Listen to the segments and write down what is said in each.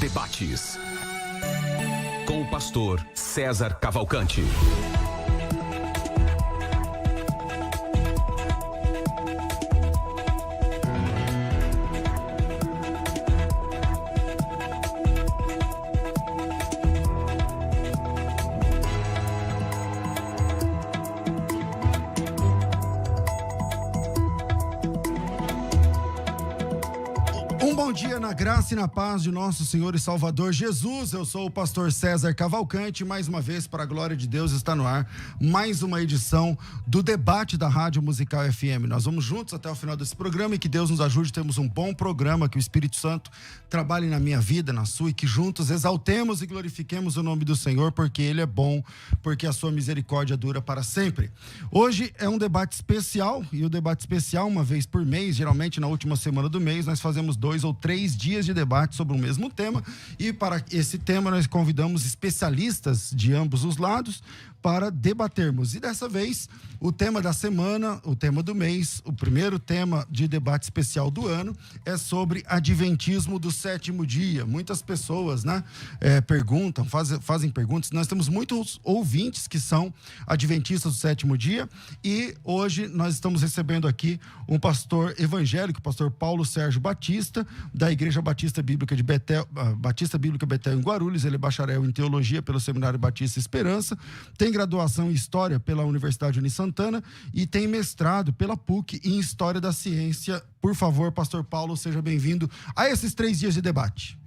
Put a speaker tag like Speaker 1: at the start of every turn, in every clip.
Speaker 1: Debates, com o pastor César Cavalcante.
Speaker 2: Bom dia na graça e na paz de nosso Senhor e Salvador Jesus. Eu sou o pastor César Cavalcante. Mais uma vez, para a glória de Deus, está no ar mais uma edição do debate da Rádio Musical FM. Nós vamos juntos até o final desse programa e que Deus nos ajude. Temos um bom programa, que o Espírito Santo trabalhe na minha vida, na sua, e que juntos exaltemos e glorifiquemos o nome do Senhor, porque Ele é bom, porque a sua misericórdia dura para sempre. Hoje é um debate especial, e o debate especial, uma vez por mês, geralmente na última semana do mês, nós fazemos 2 ou 3 dias de debate sobre o mesmo tema, e para esse tema nós convidamos especialistas de ambos os lados para debatermos. E dessa vez, o tema da semana, o tema do mês, o primeiro tema de debate especial do ano é sobre adventismo do sétimo dia. Muitas pessoas, perguntam, fazem perguntas. Nós temos muitos ouvintes que são adventistas do sétimo dia, e hoje nós estamos recebendo aqui um pastor evangélico, o pastor Paulo Sérgio Batista, da Igreja Batista Bíblica de Betel, Batista Bíblica Betel em Guarulhos. Ele é bacharel em teologia pelo Seminário Batista Esperança, tem graduação em História pela Universidade Uni Santana e tem mestrado pela PUC em História da Ciência. Por favor, pastor Paulo, seja bem-vindo a esses 3 dias de debate.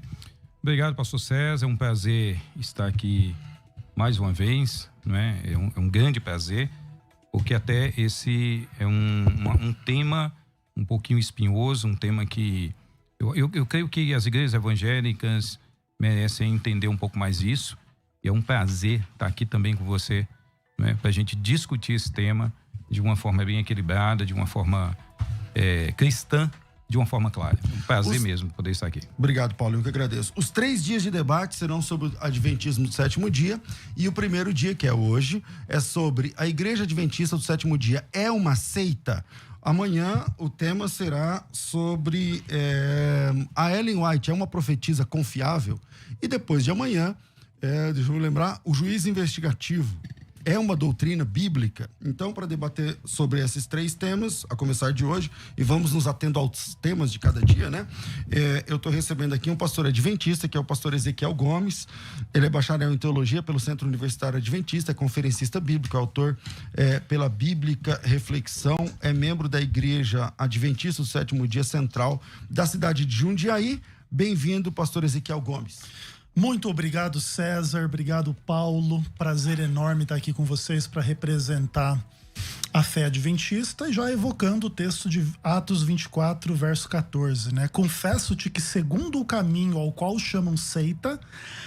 Speaker 3: Obrigado, pastor César. É um prazer estar aqui mais uma vez, não é? É um grande prazer, porque até esse é um tema um pouquinho espinhoso, um tema que eu creio que as igrejas evangélicas merecem entender um pouco mais isso. E é um prazer estar aqui também com você, né, para a gente discutir esse tema de uma forma bem equilibrada, de uma forma cristã, de uma forma clara. É um prazer mesmo poder estar aqui.
Speaker 2: Obrigado, Paulo, eu que agradeço. Os 3 dias de debate serão sobre o adventismo do sétimo dia, e o primeiro dia, que é hoje, é sobre a Igreja Adventista do sétimo dia é uma seita? Amanhã o tema será sobre a Ellen White é uma profetisa confiável? E depois de amanhã, deixa eu lembrar, o juiz investigativo é uma doutrina bíblica? Então, para debater sobre esses 3 temas, a começar de hoje, e vamos nos atendo aos temas de cada dia, né? Eu estou recebendo aqui um pastor adventista, que é o pastor Ezequiel Gomes. Ele é bacharel em teologia pelo Centro Universitário Adventista, é conferencista bíblico, autor pela Bíblica Reflexão, é membro da Igreja Adventista do Sétimo Dia Central da cidade de Jundiaí. Bem-vindo, pastor Ezequiel Gomes.
Speaker 4: Muito obrigado, César. Obrigado, Paulo. Prazer enorme estar aqui com vocês para representar a fé adventista, e já evocando o texto de Atos 24, verso 14, né? Confesso-te que, segundo o caminho ao qual chamam seita,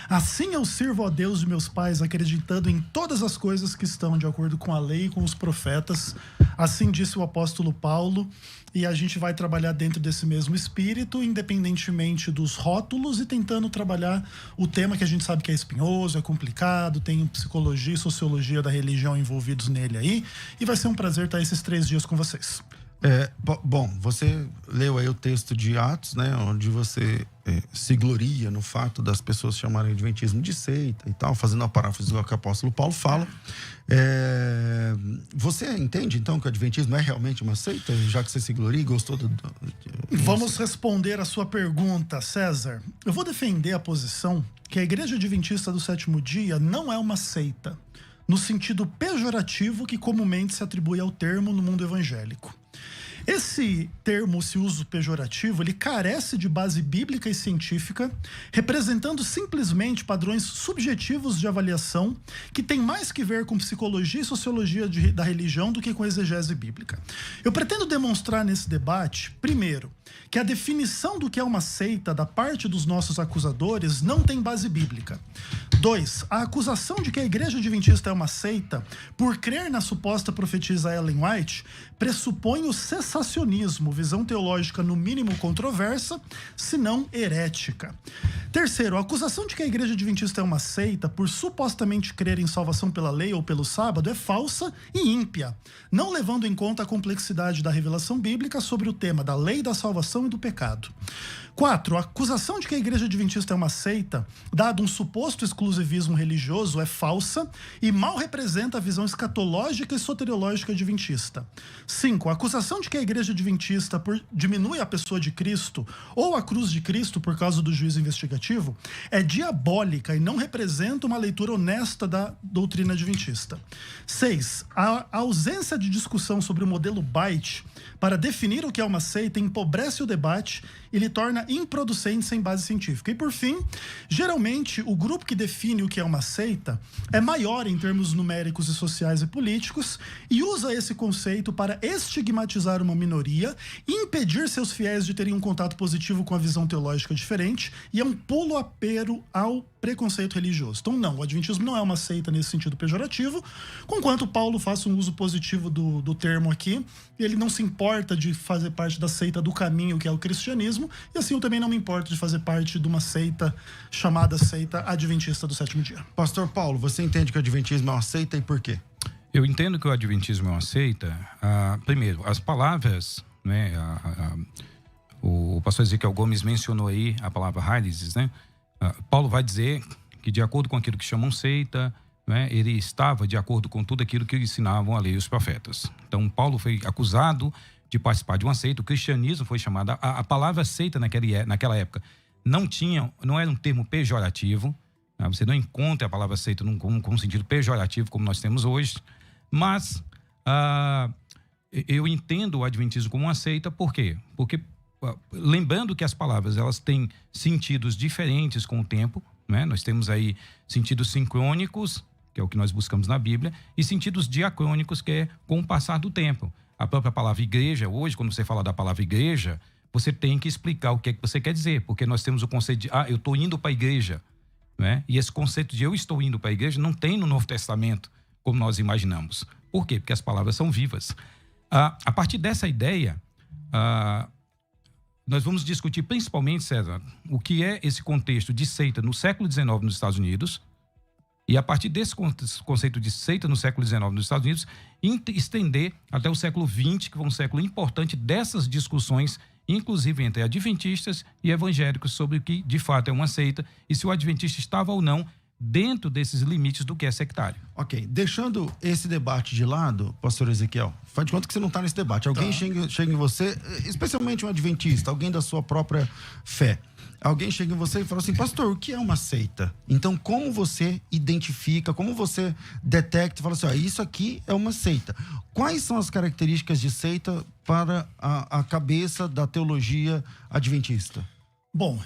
Speaker 4: assim eu sirvo a Deus de meus pais, acreditando em todas as coisas que estão de acordo com a lei e com os profetas. Assim disse o apóstolo Paulo, e a gente vai trabalhar dentro desse mesmo espírito, independentemente dos rótulos, e tentando trabalhar o tema que a gente sabe que é espinhoso, é complicado, tem psicologia e sociologia da religião envolvidos nele aí, e vai ser um prazer estar esses 3 dias com vocês.
Speaker 2: Bom, você leu aí o texto de Atos, né, onde você se gloria no fato das pessoas chamarem o adventismo de seita e tal, fazendo a paráfrase do que o apóstolo Paulo fala. Você entende, então, que o adventismo é realmente uma seita, já que você se gloria e gostou
Speaker 4: Vamos responder a sua pergunta, César. Eu vou defender a posição que a Igreja Adventista do Sétimo Dia não é uma seita, no sentido pejorativo que comumente se atribui ao termo no mundo evangélico. Esse termo, esse uso pejorativo, ele carece de base bíblica e científica, representando simplesmente padrões subjetivos de avaliação que tem mais que ver com psicologia e sociologia da religião do que com exegese bíblica. Eu pretendo demonstrar nesse debate, primeiro, que a definição do que é uma seita da parte dos nossos acusadores não tem base bíblica. 2. A acusação de que a Igreja Adventista é uma seita, por crer na suposta profetisa Ellen White, pressupõe o cessacionismo, visão teológica no mínimo controversa, se não herética. Terceiro, a acusação de que a Igreja Adventista é uma seita, por supostamente crer em salvação pela lei ou pelo sábado, é falsa e ímpia, não levando em conta a complexidade da revelação bíblica sobre o tema da lei, da salvação e do pecado. 4. A acusação de que a Igreja Adventista é uma seita, dado um suposto exclusivismo religioso, é falsa e mal representa a visão escatológica e soteriológica adventista. 5. A acusação de que a Igreja Adventista diminui a pessoa de Cristo ou a cruz de Cristo por causa do juízo investigativo é diabólica e não representa uma leitura honesta da doutrina adventista. 6. A ausência de discussão sobre o modelo Byte para definir o que é uma seita empobrece o debate e lhe torna improducente sem base científica. E por fim, geralmente o grupo que define o que é uma seita é maior em termos numéricos e sociais e políticos e usa esse conceito para estigmatizar uma minoria e impedir seus fiéis de terem um contato positivo com a visão teológica diferente, e é um pulo a pero ao preconceito religioso. Então não, o adventismo não é uma seita nesse sentido pejorativo, conquanto Paulo faça um uso positivo do termo aqui, ele não se importa de fazer parte da seita do caminho, que é o cristianismo, e assim eu também não me importo de fazer parte de uma seita chamada seita adventista do sétimo dia.
Speaker 2: Pastor Paulo, você entende que o adventismo é uma seita e por quê?
Speaker 3: Eu entendo que o adventismo é uma seita. Primeiro, as palavras, né, o pastor Ezequiel Gomes mencionou aí a palavra Heiligis, né? Paulo vai dizer que, de acordo com aquilo que chamam seita, né, ele estava de acordo com tudo aquilo que ensinavam a lei e os profetas. Então, Paulo foi acusado de participar de uma seita. O cristianismo foi chamado. A palavra seita naquela época não era um termo pejorativo. Né? Você não encontra a palavra seita com um sentido pejorativo como nós temos hoje. Mas eu entendo o adventismo como uma seita. Por quê? Porque lembrando que as palavras elas têm sentidos diferentes com o tempo, né? Nós temos aí sentidos sincrônicos, que é o que nós buscamos na Bíblia, e sentidos diacrônicos, que é com o passar do tempo. A própria palavra igreja, hoje, quando você fala da palavra igreja, você tem que explicar o que é que você quer dizer, porque nós temos o conceito de, eu estou indo para a igreja, né? E esse conceito de eu estou indo para a igreja não tem no Novo Testamento, como nós imaginamos. Por quê? Porque as palavras são vivas. A partir dessa ideia, nós vamos discutir principalmente, César, o que é esse contexto de seita no século XIX nos Estados Unidos, e a partir desse conceito de seita no século XIX nos Estados Unidos, estender até o século XX, que foi um século importante dessas discussões, inclusive entre adventistas e evangélicos, sobre o que de fato é uma seita e se o adventista estava ou não dentro desses limites do que é sectário.
Speaker 2: Ok, deixando esse debate de lado, pastor Ezequiel, faz de conta que você não está nesse debate. Alguém chega em você, especialmente um adventista, alguém da sua própria fé, alguém chega em você e fala assim, pastor, o que é uma seita? Então, como você identifica, como você detecta e fala assim, isso aqui é uma seita? Quais são as características de seita para a cabeça da teologia adventista?
Speaker 4: Bom,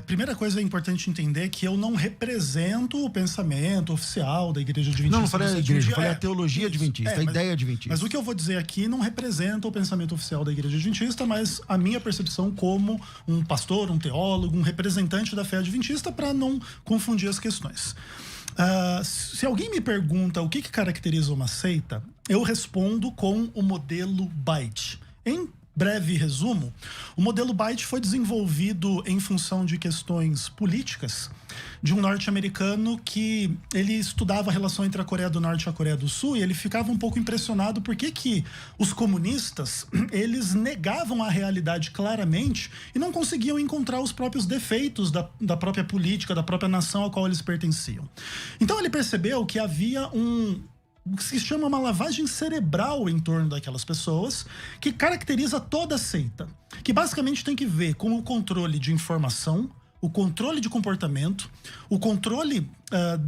Speaker 4: primeira coisa é importante entender que eu não represento o pensamento oficial da Igreja Adventista.
Speaker 2: Não falei a igreja, falei a teologia adventista, a ideia adventista.
Speaker 4: Mas o que eu vou dizer aqui não representa o pensamento oficial da Igreja Adventista, mas a minha percepção como um pastor, um teólogo, um representante da fé adventista, para não confundir as questões. Se alguém me pergunta o que caracteriza uma seita, eu respondo com o modelo Byte. Em breve resumo, o modelo Byte foi desenvolvido em função de questões políticas de um norte-americano que ele estudava a relação entre a Coreia do Norte e a Coreia do Sul, e ele ficava um pouco impressionado porque que os comunistas, eles negavam a realidade claramente e não conseguiam encontrar os próprios defeitos da própria política, da própria nação a qual eles pertenciam. Então ele percebeu que havia o que se chama uma lavagem cerebral em torno daquelas pessoas, que caracteriza toda a seita, que basicamente tem que ver com o controle de informação, o controle de comportamento, o controle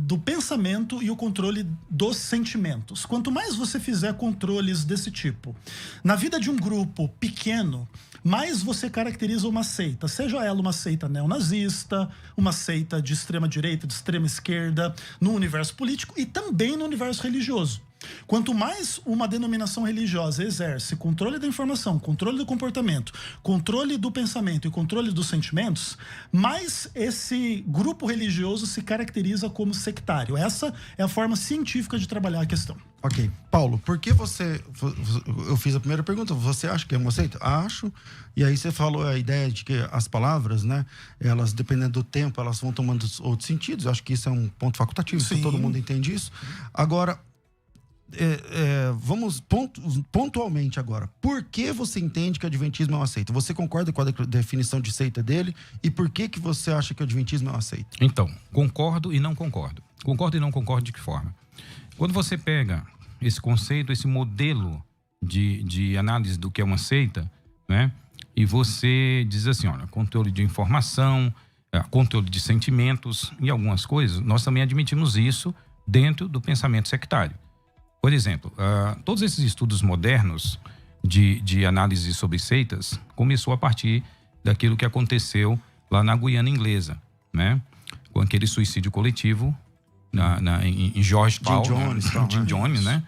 Speaker 4: do pensamento e o controle dos sentimentos. Quanto mais você fizer controles desse tipo na vida de um grupo pequeno, mais você caracteriza uma seita, seja ela uma seita neonazista, uma seita de extrema direita, de extrema esquerda, no universo político e também no universo religioso. Quanto mais uma denominação religiosa exerce controle da informação, controle do comportamento, controle do pensamento e controle dos sentimentos, mais esse grupo religioso se caracteriza como sectário. Essa é a forma científica de trabalhar a questão.
Speaker 2: Ok. Paulo, por que eu fiz a primeira pergunta, você acha que é uma seita? Acho. E aí você falou a ideia de que as palavras, né, elas, dependendo do tempo, elas vão tomando outros sentidos. Eu acho que isso é um ponto facultativo, todo mundo entende isso. Agora, vamos pontualmente agora. Por que você entende que o adventismo é uma seita? Você concorda com a definição de seita dele? E por que você acha que o adventismo é uma seita?
Speaker 3: Então, concordo e não concordo. Concordo e não concordo de que forma? Quando você pega esse conceito, esse modelo de análise do que é uma seita, né? E você diz assim, olha, controle de informação, controle de sentimentos e algumas coisas, nós também admitimos isso dentro do pensamento sectário. Por exemplo, todos esses estudos modernos de análise sobre seitas começou a partir daquilo que aconteceu lá na Guiana Inglesa, né? Com aquele suicídio coletivo em Georgetown, Jim Jones, né?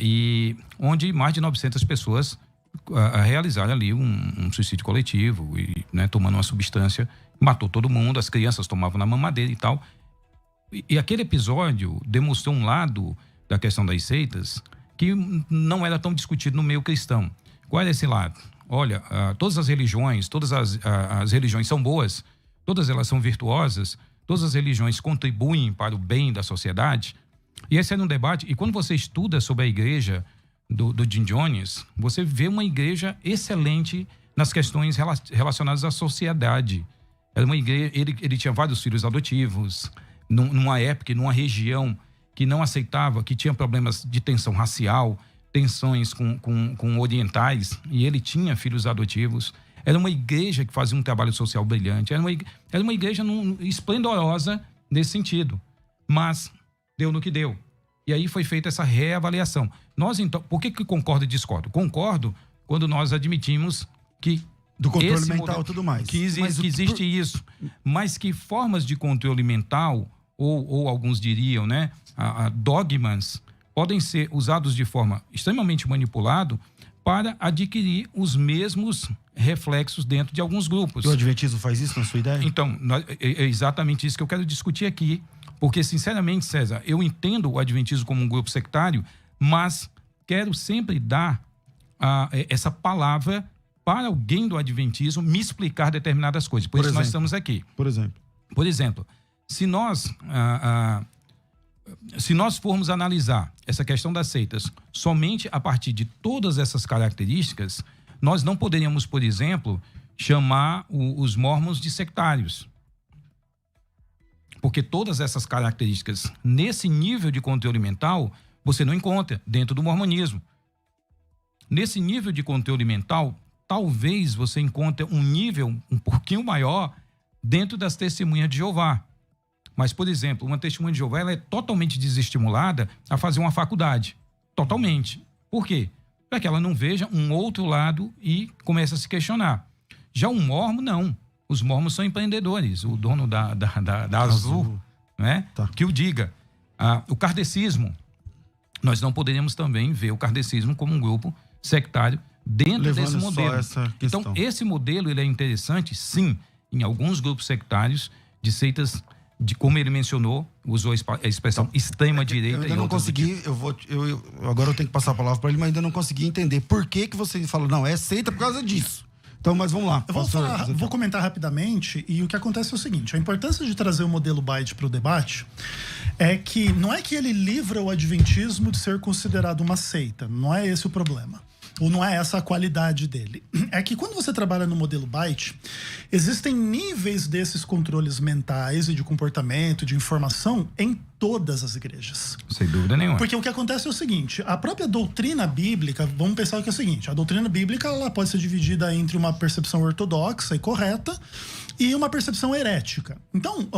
Speaker 3: E onde mais de 900 pessoas realizaram ali um suicídio coletivo, e, né, tomando uma substância, matou todo mundo, as crianças tomavam na mamadeira e tal. E aquele episódio demonstrou um lado da questão das seitas que não era tão discutido no meio cristão. Qual era esse lado? Olha, todas as religiões, as religiões são boas, todas elas são virtuosas, todas as religiões contribuem para o bem da sociedade. E esse era um debate. E quando você estuda sobre a igreja do Jim Jones, você vê uma igreja excelente nas questões relacionadas à sociedade. Era uma igreja, ele tinha vários filhos adotivos, numa época, numa região que não aceitava, que tinha problemas de tensão racial, tensões com orientais, e ele tinha filhos adotivos. Era uma igreja que fazia um trabalho social brilhante. Era uma igreja esplendorosa nesse sentido. Mas deu no que deu. E aí foi feita essa reavaliação. Nós, então, por que concordo e discordo? Concordo quando nós admitimos que
Speaker 2: do controle mental e tudo mais.
Speaker 3: Que existe isso. Mas que formas de controle mental, ou alguns diriam, né, dogmas, podem ser usados de forma extremamente manipulada para adquirir os mesmos reflexos dentro de alguns grupos.
Speaker 2: E o adventismo faz isso, na sua ideia?
Speaker 3: Então, é exatamente isso que eu quero discutir aqui. Porque, sinceramente, César, eu entendo o adventismo como um grupo sectário, mas quero sempre dar essa palavra para alguém do adventismo me explicar determinadas coisas. Por isso nós estamos aqui.
Speaker 2: Por exemplo,
Speaker 3: se nós formos analisar essa questão das seitas somente a partir de todas essas características, nós não poderíamos, por exemplo, chamar os mormons de sectários. Porque todas essas características, nesse nível de conteúdo mental, você não encontra dentro do mormonismo. Nesse nível de conteúdo mental, talvez você encontre um nível um pouquinho maior dentro das testemunhas de Jeová. Mas, por exemplo, uma testemunha de Jeová ela é totalmente desestimulada a fazer uma faculdade. Totalmente. Por quê? Para que ela não veja um outro lado e comece a se questionar. Já o mormon, não. Os mormons são empreendedores. O dono da Azul, né? Tá. Que o diga. O kardecismo, nós não poderíamos também ver o kardecismo como um grupo sectário dentro desse modelo. Então, esse modelo ele é interessante, sim, em alguns grupos sectários de seitas, de como ele mencionou, usou a expressão extrema-direita.
Speaker 2: Eu ainda não consegui, agora eu tenho que passar a palavra para ele, mas ainda não consegui entender por que você fala, não, é seita por causa disso. Então, mas vamos lá.
Speaker 4: Eu vou comentar rapidamente, e o que acontece é o seguinte: a importância de trazer o modelo Byte para o debate é que não é que ele livra o adventismo de ser considerado uma seita, não é esse o problema. Ou não é essa a qualidade dele. É que quando você trabalha no modelo Byte, existem níveis desses controles mentais e de comportamento, de informação, em todas as igrejas.
Speaker 3: Sem dúvida nenhuma.
Speaker 4: Porque o que acontece é o seguinte: a própria doutrina bíblica, vamos pensar que é o seguinte, a doutrina bíblica ela pode ser dividida entre uma percepção ortodoxa e correta e uma percepção herética. Então,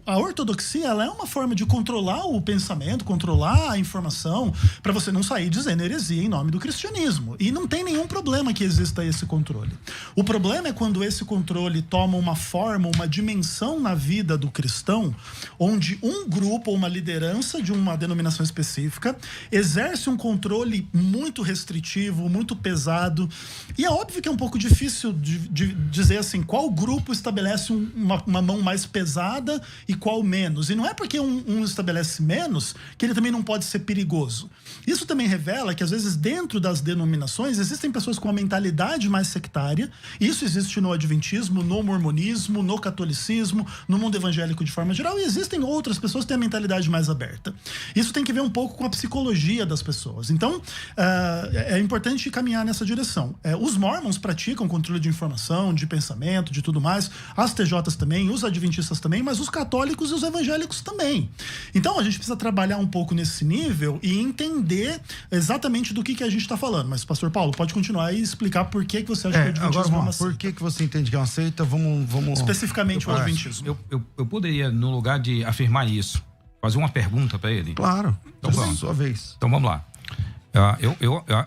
Speaker 4: a ortodoxia ela é uma forma de controlar o pensamento, controlar a informação, para você não sair dizendo heresia em nome do cristianismo. E não tem nenhum problema que exista esse controle. O problema é quando esse controle toma uma forma, uma dimensão na vida do cristão, onde um grupo ou uma liderança de uma denominação específica exerce um controle muito restritivo, muito pesado. E é óbvio que é um pouco difícil de dizer assim, qual grupo estabelece estabelece uma mão mais pesada e qual menos. E não é porque um estabelece menos que ele também não pode ser perigoso. Isso também revela que, às vezes, dentro das denominações, existem pessoas com uma mentalidade mais sectária. Isso existe no adventismo, no mormonismo, no catolicismo, no mundo evangélico de forma geral. E existem outras pessoas que têm a mentalidade mais aberta. Isso tem que ver um pouco com a psicologia das pessoas. Então, é importante caminhar nessa direção. Os mormons praticam controle de informação, de pensamento, de tudo mais. As TJs também, os adventistas também, mas os católicos e os evangélicos também. Então, a gente precisa trabalhar um pouco nesse nível e entender exatamente do que a gente está falando. Mas, pastor Paulo, pode continuar e explicar por que você acha que o adventismo
Speaker 2: agora,
Speaker 4: é uma seita.
Speaker 2: por que você entende que é uma seita? Vamos...
Speaker 4: Especificamente o adventismo.
Speaker 3: Eu poderia, no lugar de afirmar isso, fazer uma pergunta para ele?
Speaker 2: Claro,
Speaker 3: então,
Speaker 2: sua vez.
Speaker 3: Então vamos lá.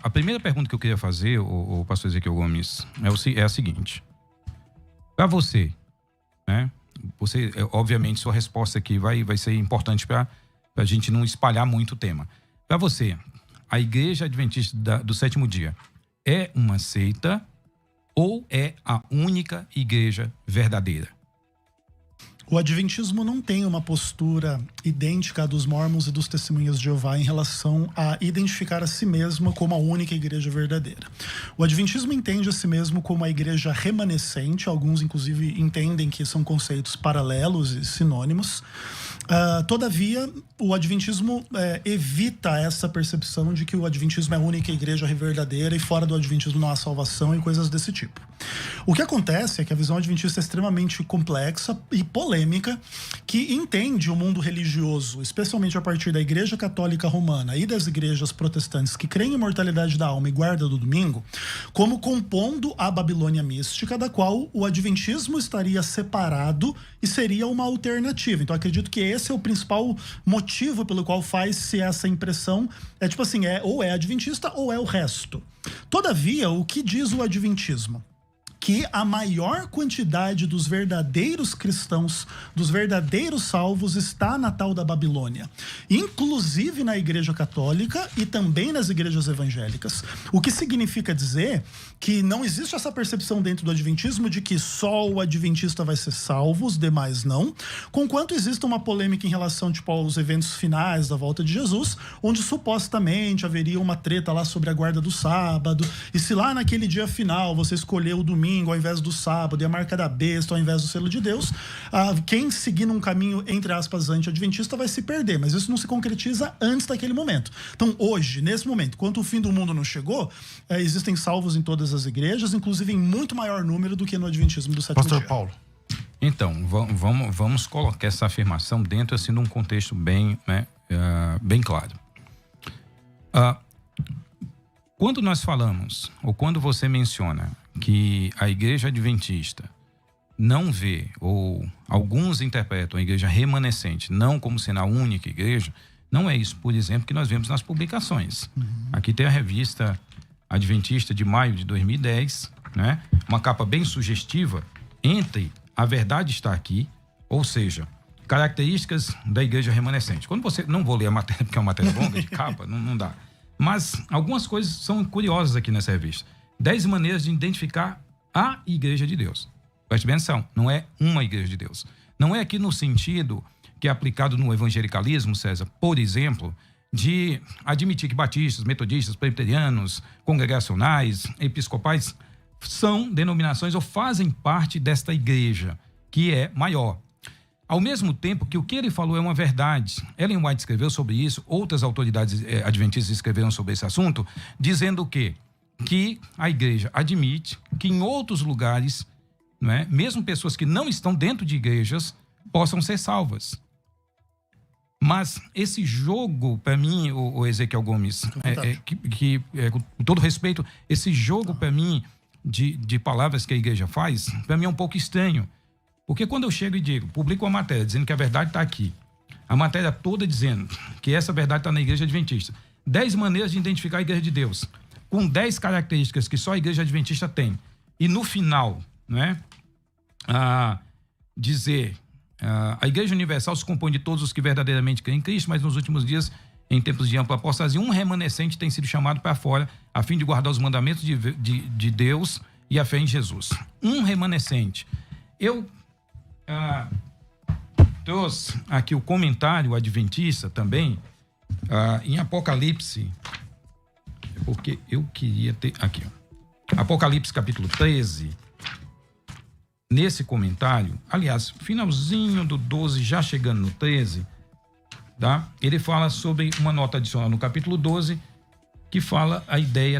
Speaker 3: A primeira pergunta que eu queria fazer, o pastor Ezequiel Gomes, é a seguinte. Para você, né? Obviamente, sua resposta aqui vai ser importante para a gente não espalhar muito o tema. Para você, a Igreja Adventista do Sétimo Dia é uma seita ou é a única igreja verdadeira?
Speaker 4: O adventismo não tem uma postura idêntica à dos mormons e dos testemunhas de Jeová em relação a identificar a si mesmo como a única igreja verdadeira. O adventismo entende a si mesmo como a igreja remanescente, alguns inclusive entendem que são conceitos paralelos e sinônimos. Todavia, o adventismo evita essa percepção de que o adventismo é a única igreja verdadeira e fora do adventismo não há salvação e coisas desse tipo. O que acontece é que a visão adventista é extremamente complexa e polêmica, que entende o mundo religioso, especialmente a partir da Igreja Católica Romana e das igrejas protestantes que creem em imortalidade da alma e guarda do domingo, como compondo a Babilônia mística, da qual o adventismo estaria separado e seria uma alternativa. Então, acredito que esse é o principal motivo pelo qual faz-se essa impressão. É tipo assim, ou é adventista ou é o resto. Todavia, o que diz o adventismo? Que a maior quantidade dos verdadeiros cristãos, dos verdadeiros salvos, está na tal da Babilônia. Inclusive na Igreja Católica e também nas igrejas evangélicas. O que significa dizer que não existe essa percepção dentro do adventismo de que só o adventista vai ser salvo, os demais não. Conquanto existe uma polêmica em relação aos eventos finais da volta de Jesus, onde supostamente haveria uma treta lá sobre a guarda do sábado. E se lá naquele dia final você escolheu o domingo ao invés do sábado e a marca da besta ao invés do selo de Deus, quem seguir num caminho, entre aspas, anti-adventista vai se perder, mas isso não se concretiza antes daquele momento. Então hoje, nesse momento, enquanto o fim do mundo não chegou, existem salvos em todas as igrejas, inclusive em muito maior número do que no adventismo do sétimo dia.
Speaker 2: Pastor Paulo.
Speaker 3: Então, vamos colocar essa afirmação dentro assim, de um contexto bem claro. Quando nós falamos, ou quando você menciona que a igreja adventista não vê, ou alguns interpretam a igreja remanescente não como sendo a única igreja, não é isso, por exemplo, que nós vemos nas publicações. Aqui tem a revista Adventista de maio de 2010, né? Uma capa bem sugestiva, entre a verdade está aqui, ou seja, características da igreja remanescente. Quando você, não vou ler a matéria porque é uma matéria longa de capa, não dá. Mas algumas coisas são curiosas aqui nessa revista. 10 maneiras de identificar a igreja de Deus. Preste bem atenção, não é uma igreja de Deus. Não é aqui no sentido que é aplicado no evangelicalismo, César, por exemplo, de admitir que batistas, metodistas, presbiterianos, congregacionais, episcopais são denominações ou fazem parte desta igreja, que é maior. Ao mesmo tempo que o que ele falou é uma verdade. Ellen White escreveu sobre isso, outras autoridades adventistas escreveram sobre esse assunto, dizendo o quê? Que a igreja admite que em outros lugares, não é, mesmo pessoas que não estão dentro de igrejas, possam ser salvas. Mas esse jogo, para mim, o Ezequiel Gomes, com todo respeito, esse jogo, para mim, de palavras que a igreja faz, para mim é um pouco estranho. Porque quando eu chego e digo, publico uma matéria dizendo que a verdade está aqui, a matéria toda dizendo que essa verdade está na igreja adventista, 10 maneiras de identificar a igreja de Deus, com 10 características que só a igreja adventista tem, e no final, né, dizer... a Igreja Universal se compõe de todos os que verdadeiramente creem em Cristo, mas nos últimos dias, em tempos de ampla apostasia, um remanescente tem sido chamado para fora, a fim de guardar os mandamentos de Deus e a fé em Jesus. Um remanescente. Eu trouxe aqui o comentário adventista também, em Apocalipse, porque eu queria ter aqui, ó, Apocalipse capítulo 13, nesse comentário, aliás, finalzinho do 12, já chegando no 13, tá? Ele fala sobre uma nota adicional no capítulo 12, que fala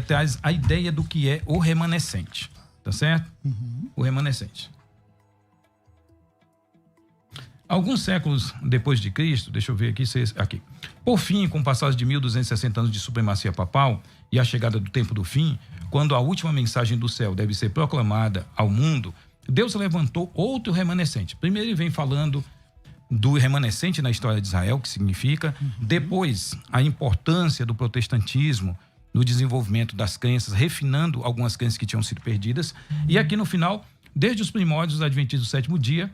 Speaker 3: traz a ideia do que é o remanescente, tá certo? O remanescente. Alguns séculos depois de Cristo, deixa eu ver aqui. Por fim, com o passagem de 1260 anos de supremacia papal e a chegada do tempo do fim, quando a última mensagem do céu deve ser proclamada ao mundo, Deus levantou outro remanescente. Primeiro ele vem falando do remanescente na história de Israel, que significa, depois a importância do protestantismo no desenvolvimento das crenças, refinando algumas crenças que tinham sido perdidas, e aqui no final, desde os primórdios dos adventistas do sétimo dia,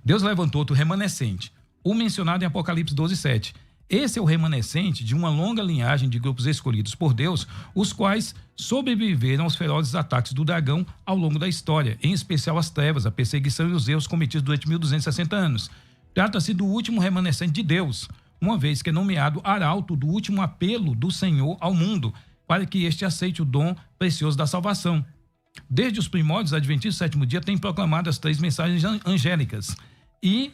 Speaker 3: Deus levantou outro remanescente, o mencionado em Apocalipse 12:7. Esse é o remanescente de uma longa linhagem de grupos escolhidos por Deus, os quais sobreviveram aos ferozes ataques do dragão ao longo da história, em especial as trevas, a perseguição e os erros cometidos durante 1260 anos. Trata-se do último remanescente de Deus, uma vez que é nomeado arauto do último apelo do Senhor ao mundo, para que este aceite o dom precioso da salvação. Desde os primórdios, os adventistas do sétimo dia têm proclamado as 3 mensagens angélicas e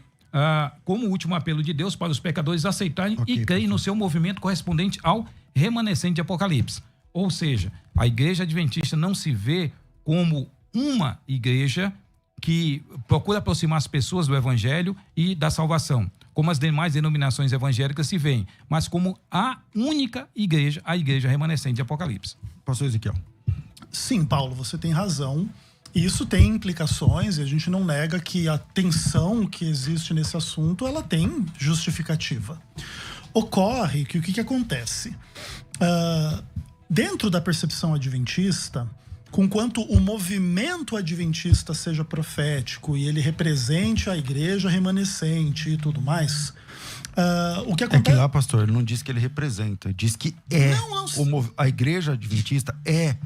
Speaker 3: como último apelo de Deus para os pecadores aceitarem e crerem no seu movimento correspondente ao remanescente de Apocalipse. Ou seja, a igreja adventista não se vê como uma igreja que procura aproximar as pessoas do evangelho e da salvação, como as demais denominações evangélicas se veem, mas como a única igreja, a igreja remanescente de Apocalipse.
Speaker 2: Pastor Ezequiel.
Speaker 4: Sim, Paulo, você tem razão. Isso tem implicações e a gente não nega que a tensão que existe nesse assunto, ela tem justificativa. Ocorre que o que acontece? Dentro da percepção adventista, conquanto o movimento adventista seja profético e ele represente a igreja remanescente e tudo mais, o que acontece...
Speaker 2: É que lá, pastor, ele não diz que ele representa, ele diz que a igreja adventista é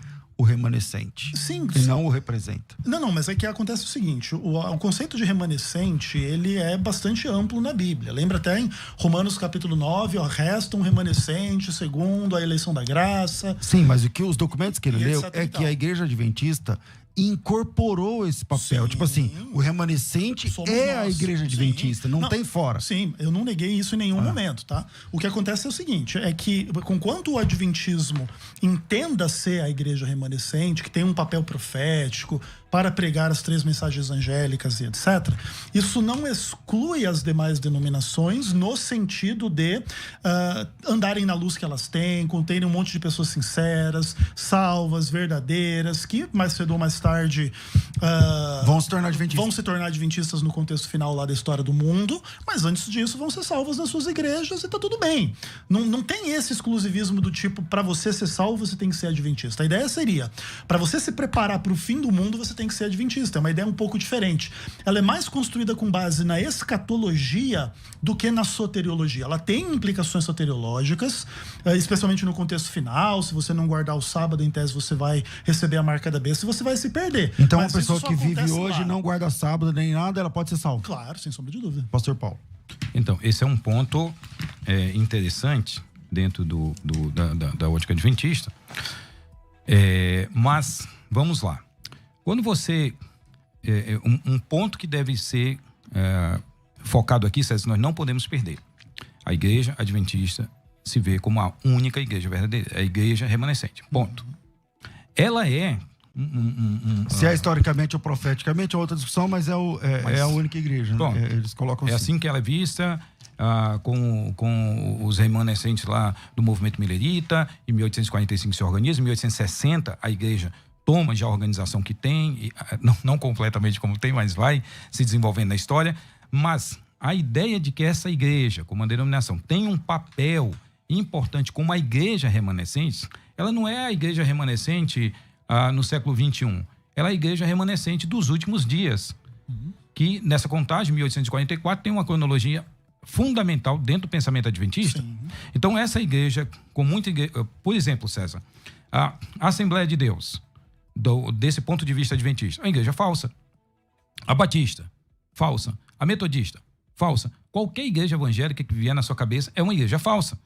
Speaker 2: o remanescente.
Speaker 4: Sim,
Speaker 2: e não o representa.
Speaker 4: Não, mas é que acontece o seguinte, o conceito de remanescente, ele é bastante amplo na Bíblia. Lembra até em Romanos capítulo 9, resta um remanescente segundo a eleição da graça.
Speaker 2: Sim, mas os documentos que ele leu
Speaker 4: etc.
Speaker 2: é que a igreja adventista incorporou esse papel.
Speaker 4: Sim.
Speaker 2: Tipo assim, o remanescente a igreja adventista, não tem fora.
Speaker 4: Sim, eu não neguei isso em nenhum momento, tá? O que acontece é o seguinte, é que conquanto o adventismo entenda ser a igreja remanescente, que tem um papel profético para pregar as 3 mensagens angélicas e etc., isso não exclui as demais denominações no sentido de andarem na luz que elas têm, conterem um monte de pessoas sinceras, salvas, verdadeiras, que mais cedo ou mais tarde
Speaker 2: vão se tornar adventistas.
Speaker 4: Vão se tornar adventistas no contexto final lá da história do mundo, mas antes disso vão ser salvas nas suas igrejas e tá tudo bem. Não tem esse exclusivismo do tipo, para você ser salvo, você tem que ser adventista. A ideia seria, para você se preparar para o fim do mundo, você tem que ser adventista. É uma ideia um pouco diferente. Ela é mais construída com base na escatologia do que na soteriologia. Ela tem implicações soteriológicas, especialmente no contexto final. Se você não guardar o sábado, em tese, você vai receber a marca da besta e você vai se perder.
Speaker 2: Então,
Speaker 4: mas
Speaker 2: uma pessoa que vive hoje, não guarda sábado nem nada, ela pode ser salva.
Speaker 4: Claro, sem sombra de dúvida.
Speaker 2: Pastor Paulo.
Speaker 3: Então, esse é um ponto interessante dentro da ótica adventista. Mas, vamos lá. Quando você... um ponto que deve ser focado aqui, César, nós não podemos perder. A igreja adventista se vê como a única igreja verdadeira, a igreja remanescente. Ponto. Ela é...
Speaker 2: Se é historicamente ou profeticamente é outra discussão, mas é a única igreja. Né? Eles colocam
Speaker 3: assim que ela é vista... com os remanescentes lá do movimento milerita, em 1845 se organiza, em 1860 a igreja toma já a organização que tem, não completamente como tem, mas vai se desenvolvendo na história. Mas a ideia de que essa igreja, como uma denominação, tem um papel importante como a igreja remanescente, ela não é a igreja remanescente no século XXI, ela é a igreja remanescente dos últimos dias, que nessa contagem, 1844, tem uma cronologia fundamental dentro do pensamento adventista. Sim. Então essa igreja, com muita igreja, por exemplo, César, a Assembleia de Deus, desse ponto de vista adventista, é uma igreja falsa. A batista, falsa. A metodista, falsa. Qualquer igreja evangélica que vier na sua cabeça é uma igreja falsa.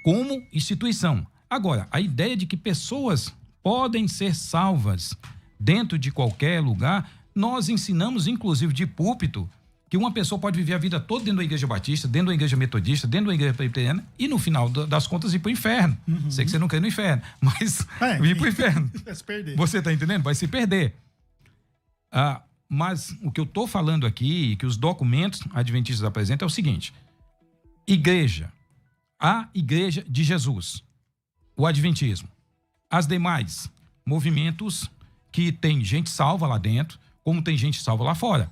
Speaker 3: Como instituição. Agora, a ideia de que pessoas podem ser salvas dentro de qualquer lugar, nós ensinamos, inclusive de púlpito, que uma pessoa pode viver a vida toda dentro da igreja batista, dentro da igreja metodista, dentro da igreja presbiteriana e no final das contas ir para o inferno. Sei que você não quer ir no inferno, mas ir para o inferno.
Speaker 4: Vai se perder.
Speaker 3: Você está entendendo? Vai se perder. Mas o que eu estou falando aqui, que os documentos adventistas apresentam, é o seguinte: a igreja de Jesus, o adventismo, as demais movimentos que tem gente salva lá dentro, como tem gente salva lá fora.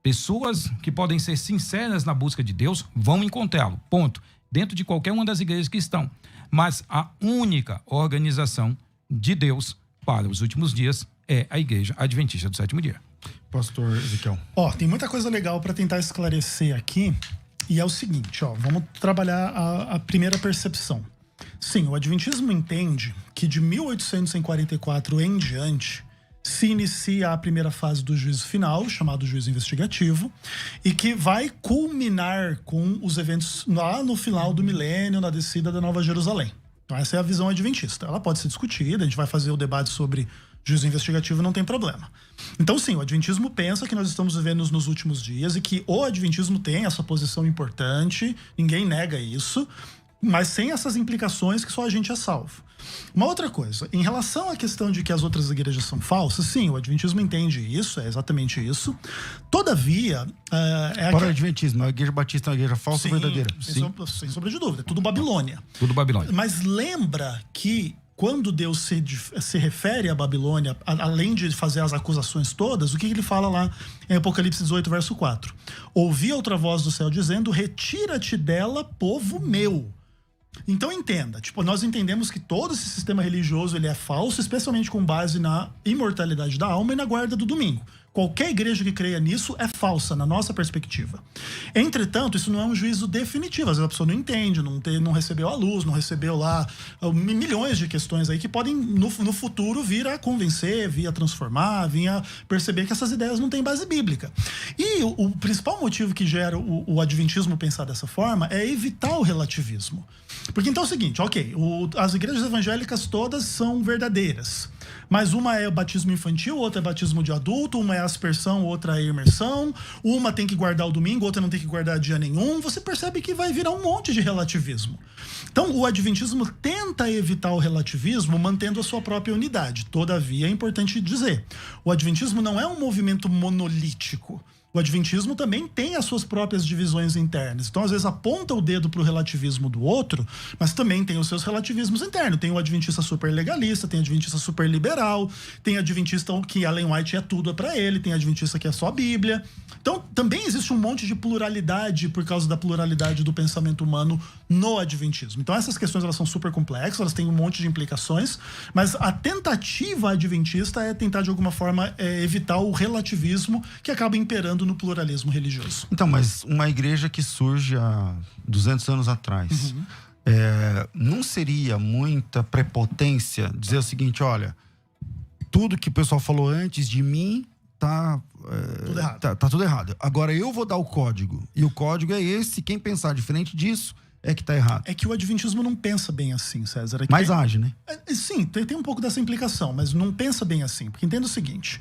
Speaker 3: Pessoas que podem ser sinceras na busca de Deus vão encontrá-lo, ponto. Dentro de qualquer uma das igrejas que estão. Mas a única organização de Deus para os últimos dias é a Igreja Adventista do Sétimo Dia.
Speaker 2: Pastor Ezequiel.
Speaker 4: Tem muita coisa legal para tentar esclarecer aqui. E é o seguinte, vamos trabalhar a primeira percepção. Sim, o Adventismo entende que de 1844 em diante se inicia a primeira fase do juízo final, chamado juízo investigativo, e que vai culminar com os eventos lá no final do milênio, na descida da Nova Jerusalém. Então essa é a visão adventista. Ela pode ser discutida, a gente vai fazer o debate sobre juízo investigativo, não tem problema. Então sim, o adventismo pensa que nós estamos vivendo nos últimos dias e que o adventismo tem essa posição importante, ninguém nega isso, mas sem essas implicações que só a gente é salvo. Uma outra coisa, em relação à questão de que as outras igrejas são falsas, sim, o adventismo entende isso, é exatamente isso. Todavia...
Speaker 2: Para o adventismo, a igreja batista é uma igreja falsa ou verdadeira?
Speaker 4: Sem sombra de dúvida, é tudo Babilônia.
Speaker 3: Tudo Babilônia.
Speaker 4: Mas lembra que quando Deus se refere à Babilônia, além de fazer as acusações todas, o que ele fala lá em Apocalipse 18, verso 4? Ouvi outra voz do céu dizendo: retira-te dela, povo meu. Então entenda, nós entendemos que todo esse sistema religioso ele é falso, especialmente com base na imortalidade da alma e na guarda do domingo. Qualquer igreja que creia nisso é falsa, na nossa perspectiva. Entretanto, isso não é um juízo definitivo. Às vezes a pessoa não entende, não recebeu a luz, não recebeu lá milhões de questões aí que podem, no futuro, vir a convencer, vir a transformar, vir a perceber que essas ideias não têm base bíblica. E o principal motivo que gera o adventismo pensar dessa forma é evitar o relativismo. Porque então é o seguinte, as igrejas evangélicas todas são verdadeiras. Mas uma é o batismo infantil, outra é batismo de adulto, uma é aspersão, outra é imersão, uma tem que guardar o domingo, outra não tem que guardar dia nenhum. Você percebe que vai virar um monte de relativismo. Então, o adventismo tenta evitar o relativismo mantendo a sua própria unidade. Todavia, é importante dizer, o adventismo não é um movimento monolítico. O adventismo também tem as suas próprias divisões internas. Então, às vezes, aponta o dedo para o relativismo do outro, mas também tem os seus relativismos internos. Tem o adventista super legalista, tem o adventista super liberal, tem adventista que Ellen White é tudo para ele, tem adventista que é só a Bíblia. Então, também existe um monte de pluralidade por causa da pluralidade do pensamento humano no adventismo. Então, essas questões elas são super complexas, elas têm um monte de implicações, mas a tentativa adventista é tentar, de alguma forma, evitar o relativismo que acaba imperando no pluralismo religioso.
Speaker 2: Então, mas uma igreja que surge há 200 anos atrás, não seria muita prepotência dizer o seguinte: olha, tudo que o pessoal falou antes de mim tá tudo errado. Agora eu vou dar o código, e o código é esse, quem pensar diferente disso é que tá errado.
Speaker 4: É que o adventismo não pensa bem assim, César.
Speaker 2: Mas age, né?
Speaker 4: Sim, tem um pouco dessa implicação, mas não pensa bem assim. Porque entenda o seguinte,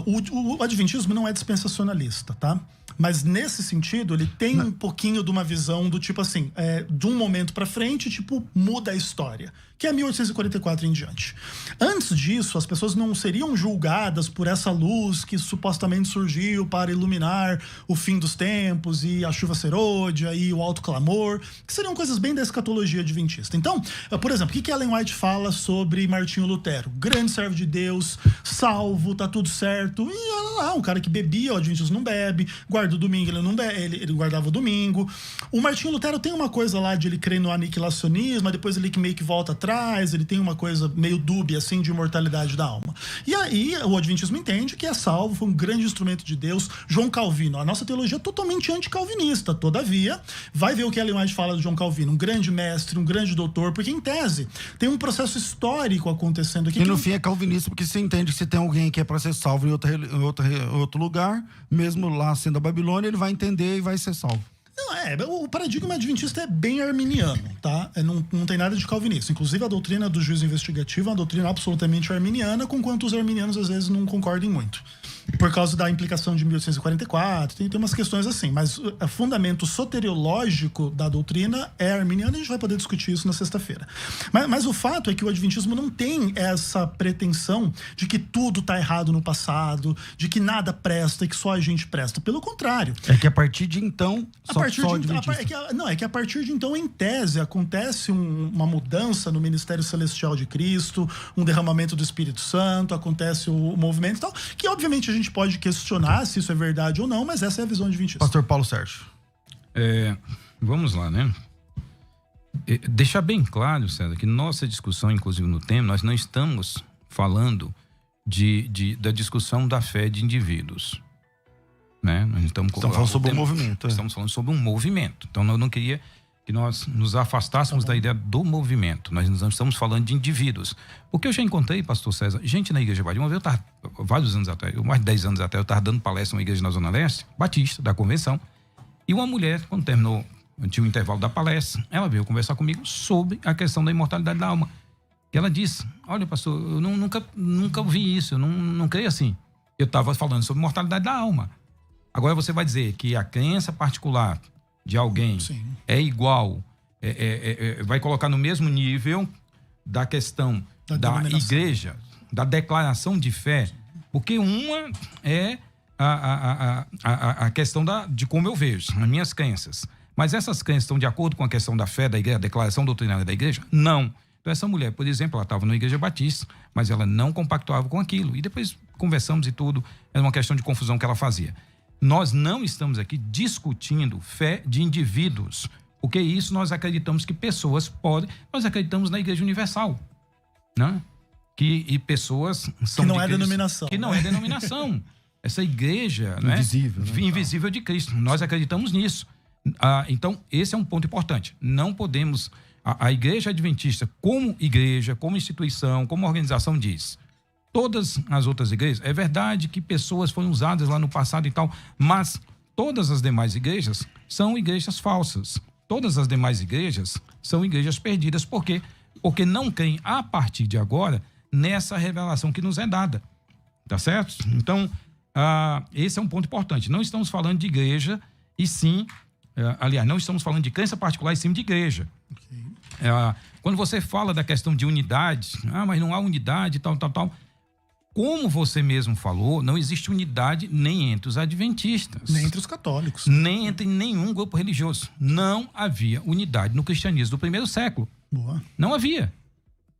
Speaker 4: o adventismo não é dispensacionalista, tá? Mas nesse sentido, ele tem um pouquinho de uma visão do tipo assim, de um momento pra frente, muda a história. Que é 1844 em diante. Antes disso, as pessoas não seriam julgadas por essa luz que supostamente surgiu para iluminar o fim dos tempos e a chuva serôdia e o alto clamor, que seriam coisas bem da escatologia adventista. Então, por exemplo, o que Ellen White fala sobre Martinho Lutero? Grande servo de Deus, salvo, tá tudo certo. E olha lá, um cara que bebia, o adventismo não bebe, guarda guarda o domingo, ele guardava o domingo. O Martinho Lutero tem uma coisa lá de ele crer no aniquilacionismo, depois ele meio que volta atrás, ele tem uma coisa meio dúbia, assim, de imortalidade da alma. E aí o Adventismo entende que é salvo, foi um grande instrumento de Deus. João Calvino, a nossa teologia é totalmente anticalvinista, todavia, vai ver o que Ellen White fala de João Calvino, um grande mestre, um grande doutor, porque em tese tem um processo histórico acontecendo aqui.
Speaker 2: E no fim é calvinista, porque você entende que se tem alguém que é para ser salvo em outro lugar, mesmo lá sendo a Babilônia, ele vai entender e vai ser salvo.
Speaker 4: Não, o paradigma adventista é bem arminiano, tá? Não tem nada de calvinista. Inclusive, a doutrina do juízo investigativo é uma doutrina absolutamente arminiana, com quanto os arminianos às vezes não concordem muito. Por causa da implicação de 1844, tem umas questões assim. Mas o fundamento soteriológico da doutrina é arminiano e a gente vai poder discutir isso na sexta-feira. Mas o fato é que o adventismo não tem essa pretensão de que tudo está errado no passado, de que nada presta e que só a gente presta. Pelo contrário.
Speaker 2: É que a partir de então...
Speaker 4: É que a partir de então, em tese, acontece uma mudança no ministério celestial de Cristo, um derramamento do Espírito Santo, acontece o movimento e tal, que obviamente a gente pode questionar se isso é verdade ou não, mas essa é a visão adventista.
Speaker 2: Pastor Paulo Sérgio.
Speaker 3: Vamos lá, né? Deixar bem claro, César, que nossa discussão, inclusive no tema, nós não estamos falando da discussão da fé de indivíduos. Né? Nós estamos
Speaker 2: falando sobre um movimento.
Speaker 3: Estamos falando sobre um movimento. Então, eu não queria que nós nos afastássemos da ideia do movimento. Nós não estamos falando de indivíduos. Porque eu já encontrei, pastor César, gente na Igreja Batista. Uma vez eu estava, vários anos atrás, mais de 10 anos atrás, eu estava dando palestra numa igreja na Zona Leste, Batista, da convenção. E uma mulher, quando terminou, tinha um intervalo da palestra, ela veio conversar comigo sobre a questão da imortalidade da alma. E ela disse, olha, pastor, eu nunca ouvi isso, eu não creio assim. Eu estava falando sobre mortalidade da alma. Agora você vai dizer que a crença particular de alguém é igual, vai colocar no mesmo nível da questão da igreja, da declaração de fé, porque uma é a questão de como eu vejo, as minhas crenças. Mas essas crenças estão de acordo com a questão da fé da igreja, a declaração doutrinária da igreja? Não. Então essa mulher, por exemplo, ela estava na Igreja Batista, mas ela não compactuava com aquilo. E depois conversamos e tudo, era uma questão de confusão que ela fazia. Nós não estamos aqui discutindo fé de indivíduos, porque isso nós acreditamos que pessoas podem, nós acreditamos na Igreja Universal, né? E pessoas são
Speaker 4: que não é denominação.
Speaker 3: Que não é denominação. Essa igreja,
Speaker 2: invisível,
Speaker 3: né? Invisível de Cristo. Nós acreditamos nisso. Então, esse é um ponto importante. Não podemos... A Igreja Adventista, como igreja, como instituição, como organização, diz... Todas as outras igrejas, é verdade que pessoas foram usadas lá no passado e tal, mas todas as demais igrejas são igrejas falsas. Todas as demais igrejas são igrejas perdidas. Por quê? Porque não creem, a partir de agora, nessa revelação que nos é dada. Tá certo? Então, esse é um ponto importante. Não estamos falando de igreja, e sim... aliás, não estamos falando de crença particular, e sim de igreja. Okay. Quando você fala da questão de unidade, mas não há unidade, tal... Como você mesmo falou, não existe unidade nem entre os adventistas.
Speaker 4: Nem entre os católicos.
Speaker 3: Nem entre nenhum grupo religioso. Não havia unidade no cristianismo do primeiro século.
Speaker 4: Boa.
Speaker 3: Não havia.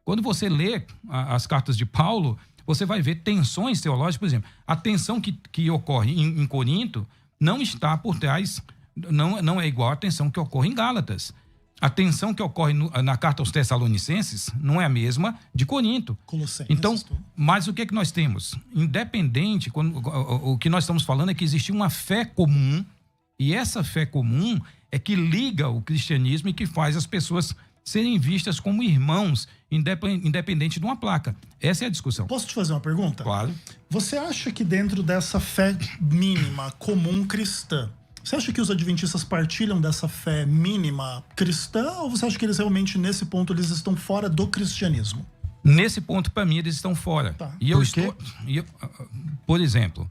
Speaker 3: Quando você lê as cartas de Paulo, você vai ver tensões teológicas. Por exemplo, a tensão que ocorre em Corinto não está por trás, não é igual à tensão que ocorre em Gálatas. A tensão que ocorre na carta aos Tessalonicenses não é a mesma de Corinto.
Speaker 4: Colossenses.
Speaker 3: Então, mas o que é que nós temos? Independente, o que nós estamos falando é que existe uma fé comum, e essa fé comum é que liga o cristianismo e que faz as pessoas serem vistas como irmãos, independente de uma placa. Essa é a discussão.
Speaker 4: Posso te fazer uma pergunta?
Speaker 3: Claro.
Speaker 4: Você acha que dentro dessa fé mínima, comum cristã, você acha que os adventistas partilham dessa fé mínima cristã, ou você acha que eles realmente, nesse ponto, eles estão fora do cristianismo?
Speaker 3: Nesse ponto, para mim, eles estão fora.
Speaker 4: Tá.
Speaker 3: E eu estou... por exemplo,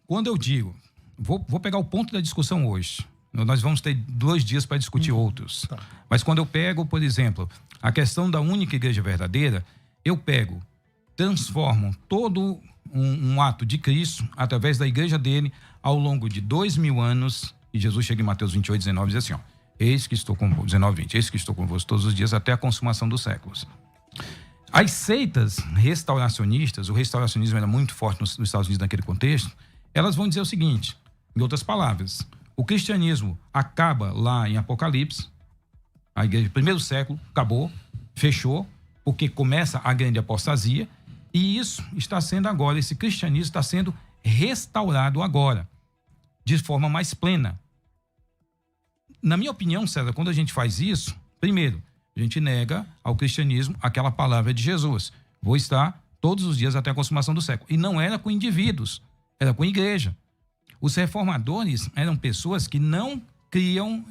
Speaker 3: quando eu digo... Vou pegar o ponto da discussão hoje. Nós vamos ter 2 dias para discutir outros.
Speaker 4: Tá.
Speaker 3: Mas quando eu pego, por exemplo, a questão da única igreja verdadeira, eu transformo todo um ato de Cristo, através da igreja dele, ao longo de 2000 anos, e Jesus chega em Mateus 28, 19, e diz assim, eis que estou convosco, 19, 20, eis que estou convosco todos os dias até a consumação dos séculos. As seitas restauracionistas, o restauracionismo era muito forte nos Estados Unidos naquele contexto, elas vão dizer o seguinte, em outras palavras, o cristianismo acaba lá em Apocalipse, a igreja do primeiro século acabou, fechou, porque começa a grande apostasia, e isso está sendo agora, esse cristianismo está sendo restaurado agora, de forma mais plena. Na minha opinião, César, quando a gente faz isso, primeiro, a gente nega ao cristianismo aquela palavra de Jesus. Vou estar todos os dias até a consumação do século. E não era com indivíduos, era com igreja. Os reformadores eram pessoas que não criam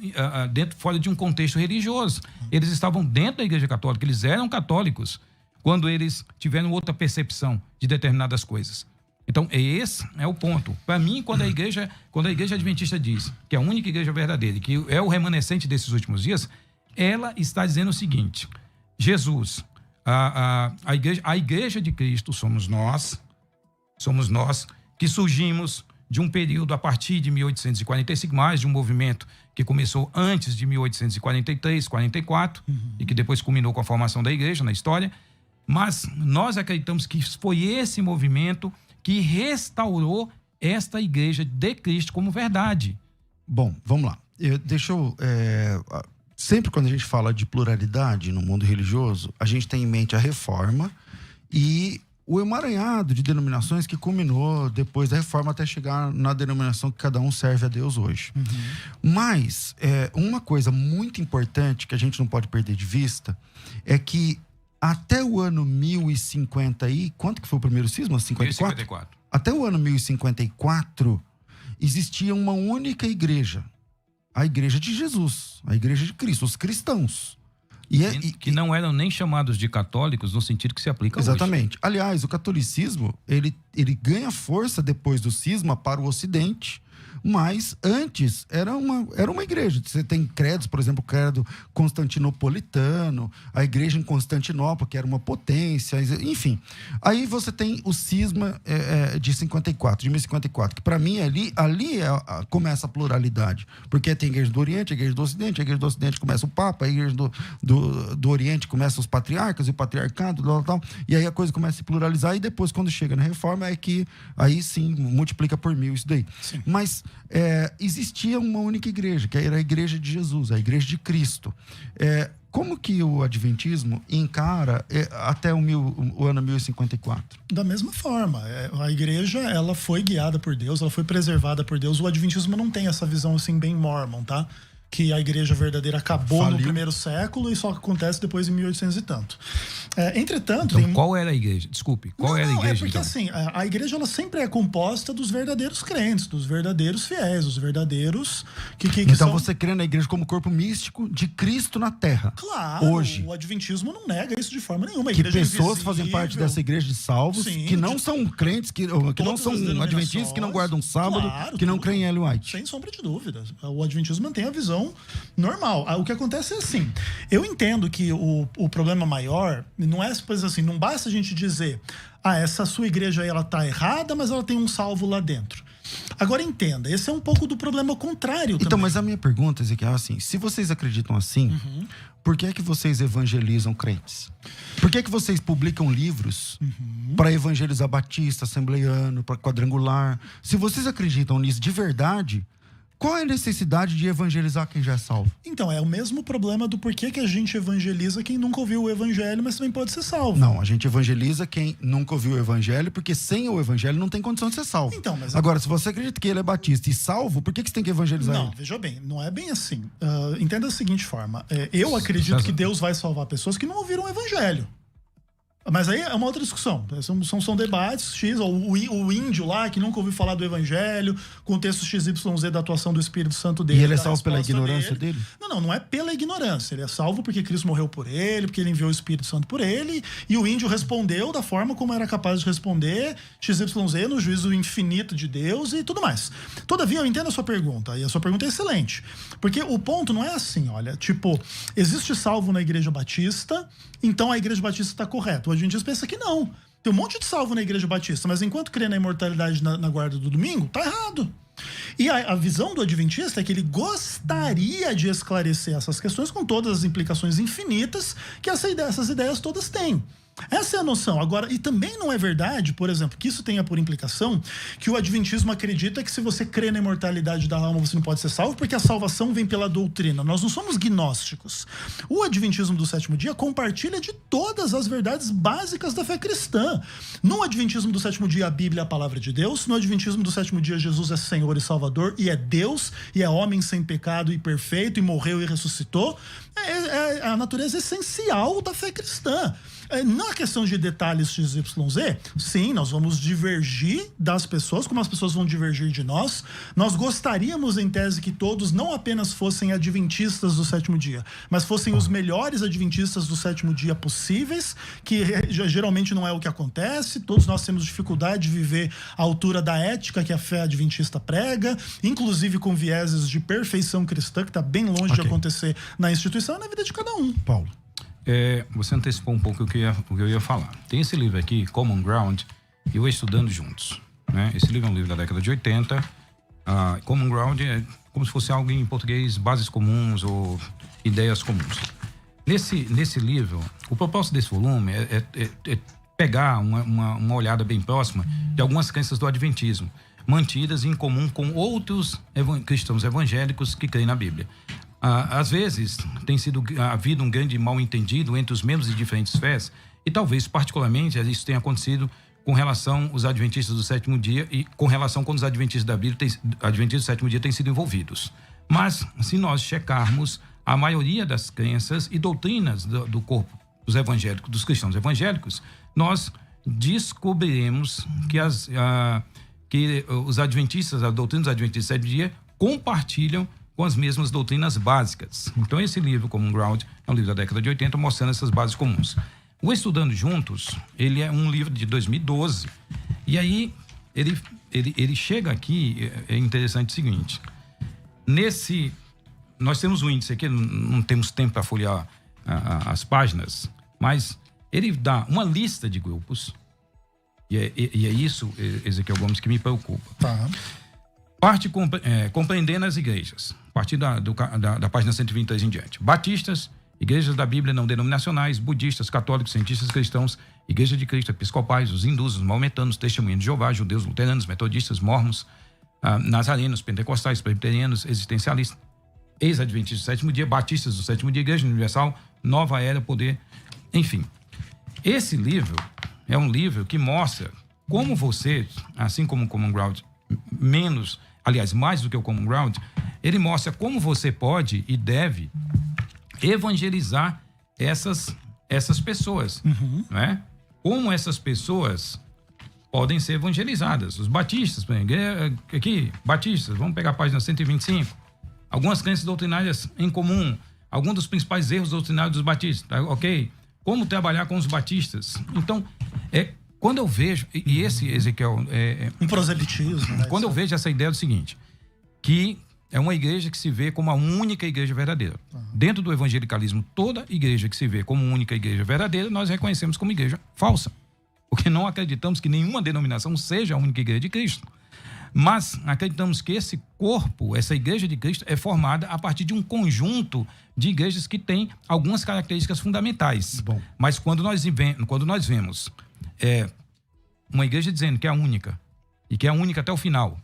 Speaker 3: fora de um contexto religioso. Eles estavam dentro da igreja católica, eles eram católicos quando eles tiveram outra percepção de determinadas coisas. Então, esse é o ponto. Para mim, quando a igreja adventista diz que é a única igreja verdadeira, que é o remanescente desses últimos dias, ela está dizendo o seguinte: Jesus, a igreja de Cristo somos nós que surgimos de um período a partir de 1845, mais de um movimento que começou antes de 1843, 44, e que depois culminou com a formação da igreja na história. Mas nós acreditamos que foi esse movimento que restaurou esta igreja de Cristo como verdade.
Speaker 2: Bom, vamos lá. Sempre quando a gente fala de pluralidade no mundo religioso, a gente tem em mente a reforma e o emaranhado de denominações que culminou depois da reforma até chegar na denominação que cada um serve a Deus hoje. Mas uma coisa muito importante que a gente não pode perder de vista é que até o ano 1050 quanto que foi o primeiro cisma? 54?
Speaker 3: 1054. Até
Speaker 2: o ano 1054 existia uma única igreja, a igreja de Jesus, a igreja de Cristo, os cristãos.
Speaker 3: Que não eram nem chamados de católicos no sentido que se aplica hoje.
Speaker 2: Exatamente. Aliás, o catolicismo, ele ganha força depois do cisma para o Ocidente, mas antes era uma igreja. Você tem credos, por exemplo, o credo constantinopolitano, a igreja em Constantinopla, que era uma potência, enfim. Aí você tem o cisma de 1054, que para mim ali começa a pluralidade, porque tem a igreja do Oriente, a igreja do Ocidente, a igreja do Ocidente começa o Papa, a igreja do Oriente começa os patriarcas e o patriarcado, tal, e aí a coisa começa a se pluralizar, e depois quando chega na reforma aí sim multiplica por 1000 isso daí. Sim. Mas existia uma única igreja, que era a igreja de Jesus, a igreja de Cristo. Como que o adventismo encara até o ano 1054?
Speaker 4: Da mesma forma, a igreja ela foi guiada por Deus, ela foi preservada por Deus. O adventismo não tem essa visão assim bem mormon, tá? Que a igreja verdadeira acabou no primeiro século e só acontece depois em 1800 e tanto. Entretanto...
Speaker 3: Então, qual era a igreja? Desculpe, qual era a igreja?
Speaker 4: Porque então? Assim, a igreja ela sempre é composta dos verdadeiros crentes, dos verdadeiros fiéis, dos verdadeiros que
Speaker 2: então
Speaker 4: são...
Speaker 2: você crê na igreja como corpo místico de Cristo na Terra.
Speaker 4: Claro, hoje. O adventismo não nega isso de forma nenhuma.
Speaker 2: Que pessoas fazem parte dessa igreja de salvos, sim, que não são crentes, que não são adventistas, que não guardam sábado, claro, que não creem em Ellen White.
Speaker 4: Sem sombra de dúvida. O adventismo mantém a visão normal. O que acontece é assim, eu entendo que o problema maior não é, pois assim, não basta a gente dizer, essa sua igreja aí ela tá errada, mas ela tem um salvo lá dentro. Agora entenda, esse é um pouco do problema contrário também.
Speaker 2: Então, mas a minha pergunta, Ezequiel, é assim, se vocês acreditam assim, por que é que vocês evangelizam crentes? Por que é que vocês publicam livros para evangelizar batista, assembleiano, para quadrangular? Se vocês acreditam nisso de verdade, qual é a necessidade de evangelizar quem já é salvo?
Speaker 4: Então, é o mesmo problema do porquê que a gente evangeliza quem nunca ouviu o evangelho, mas também pode ser salvo.
Speaker 2: Não, a gente evangeliza quem nunca ouviu o evangelho, porque sem o evangelho não tem condição de ser salvo.
Speaker 4: Então, mas...
Speaker 2: Agora, se você acredita que ele é batista e salvo, por que você tem que evangelizar ele?
Speaker 4: Não, veja bem, não é bem assim. Entenda da seguinte forma, eu acredito que Deus vai salvar pessoas que não ouviram o evangelho. Mas aí é uma outra discussão. São debates X, o índio lá que nunca ouviu falar do evangelho, com o texto XYZ da atuação do Espírito Santo dele.
Speaker 2: E ele é salvo pela ignorância dele?
Speaker 4: Não é pela ignorância. Ele é salvo porque Cristo morreu por ele, porque ele enviou o Espírito Santo por ele, e o índio respondeu da forma como era capaz de responder, XYZ, no juízo infinito de Deus e tudo mais. Todavia, eu entendo a sua pergunta, e a sua pergunta é excelente. Porque o ponto não é assim, olha, tipo, existe salvo na Igreja Batista, então a Igreja Batista está correta. O adventista pensa que não. Tem um monte de salvo na Igreja Batista, mas enquanto crê na imortalidade na guarda do domingo, tá errado. E a visão do adventista é que ele gostaria de esclarecer essas questões com todas as implicações infinitas que essas ideias todas têm. Essa é a noção. Agora, e também não é verdade, por exemplo, que isso tenha por implicação que o adventismo acredita que se você crê na imortalidade da alma, você não pode ser salvo, porque a salvação vem pela doutrina. Nós não somos gnósticos. O adventismo do sétimo dia compartilha de todas as verdades básicas da fé cristã. No adventismo do sétimo dia, a Bíblia é a palavra de Deus. No adventismo do sétimo dia, Jesus é Senhor e Salvador, e é Deus, e é homem sem pecado e perfeito, e morreu e ressuscitou. É a natureza essencial da fé cristã. Na questão de detalhes XYZ, sim, nós vamos divergir das pessoas, como as pessoas vão divergir de nós. Nós gostaríamos, em tese, que todos não apenas fossem adventistas do sétimo dia, mas fossem os melhores adventistas do sétimo dia possíveis, que geralmente não é o que acontece. Todos nós temos dificuldade de viver à altura da ética que a fé adventista prega, inclusive com vieses de perfeição cristã, que está bem longe de acontecer na instituição e na vida de cada um.
Speaker 2: Paulo.
Speaker 3: Você antecipou um pouco o que eu ia falar. Tem esse livro aqui, Common Ground, e o Estudando Juntos, né? Esse livro é um livro da década de 80. Common Ground é como se fosse algo em português, bases comuns ou ideias comuns. Nesse livro, o propósito desse volume é pegar uma olhada bem próxima de algumas crenças do adventismo, mantidas em comum com outros cristãos evangélicos que creem na Bíblia. Às vezes, tem havido um grande mal-entendido entre os membros de diferentes fés, e talvez, particularmente, isso tenha acontecido com relação aos adventistas do sétimo dia e com relação quando os adventistas da Bíblia, adventistas do sétimo dia, têm sido envolvidos. Mas, se nós checarmos a maioria das crenças e doutrinas do corpo dos evangélicos, dos cristãos evangélicos, nós descobriremos que os adventistas, a doutrina dos adventistas do sétimo dia, compartilham com as mesmas doutrinas básicas. Então, esse livro, Common Ground, é um livro da década de 80, mostrando essas bases comuns. O Estudando Juntos, ele é um livro de 2012, e aí ele chega aqui, é interessante o seguinte, nós temos um índice aqui, não temos tempo para folhear as páginas, mas ele dá uma lista de grupos, e é isso, Ezequiel Gomes, que me preocupa.
Speaker 4: Tá.
Speaker 3: Compreendendo as igrejas, a partir da página 123 em diante. Batistas, igrejas da Bíblia não denominacionais, budistas, católicos, cientistas cristãos, igreja de Cristo, episcopais, os hindus, os maometanos, testemunhas de Jeová, judeus, luteranos, metodistas, mormons, nazarenos, pentecostais, presbiterianos, existencialistas, ex-adventistas do sétimo dia, batistas do sétimo dia, Igreja Universal, Nova Era, Poder, enfim. Esse livro é um livro que mostra como você, assim como o Common Ground, mais do que o Common Ground, ele mostra como você pode e deve evangelizar essas pessoas, né? Como essas pessoas podem ser evangelizadas. Os batistas, aqui, batistas, vamos pegar a página 125, algumas crenças doutrinárias em comum, alguns dos principais erros doutrinários dos batistas, tá? Ok? Como trabalhar com os batistas. Então, quando eu vejo, e esse, Ezequiel...
Speaker 4: Um proselitismo, né?
Speaker 3: Quando eu vejo essa ideia do seguinte, que é uma igreja que se vê como a única igreja verdadeira. Dentro do evangelicalismo, toda igreja que se vê como única igreja verdadeira, nós reconhecemos como igreja falsa. Porque não acreditamos que nenhuma denominação seja a única igreja de Cristo. Mas acreditamos que esse corpo, essa igreja de Cristo, é formada a partir de um conjunto de igrejas que tem algumas características fundamentais.
Speaker 2: Bom.
Speaker 3: Mas quando nós vemos uma igreja dizendo que é a única, e que é a única até o final,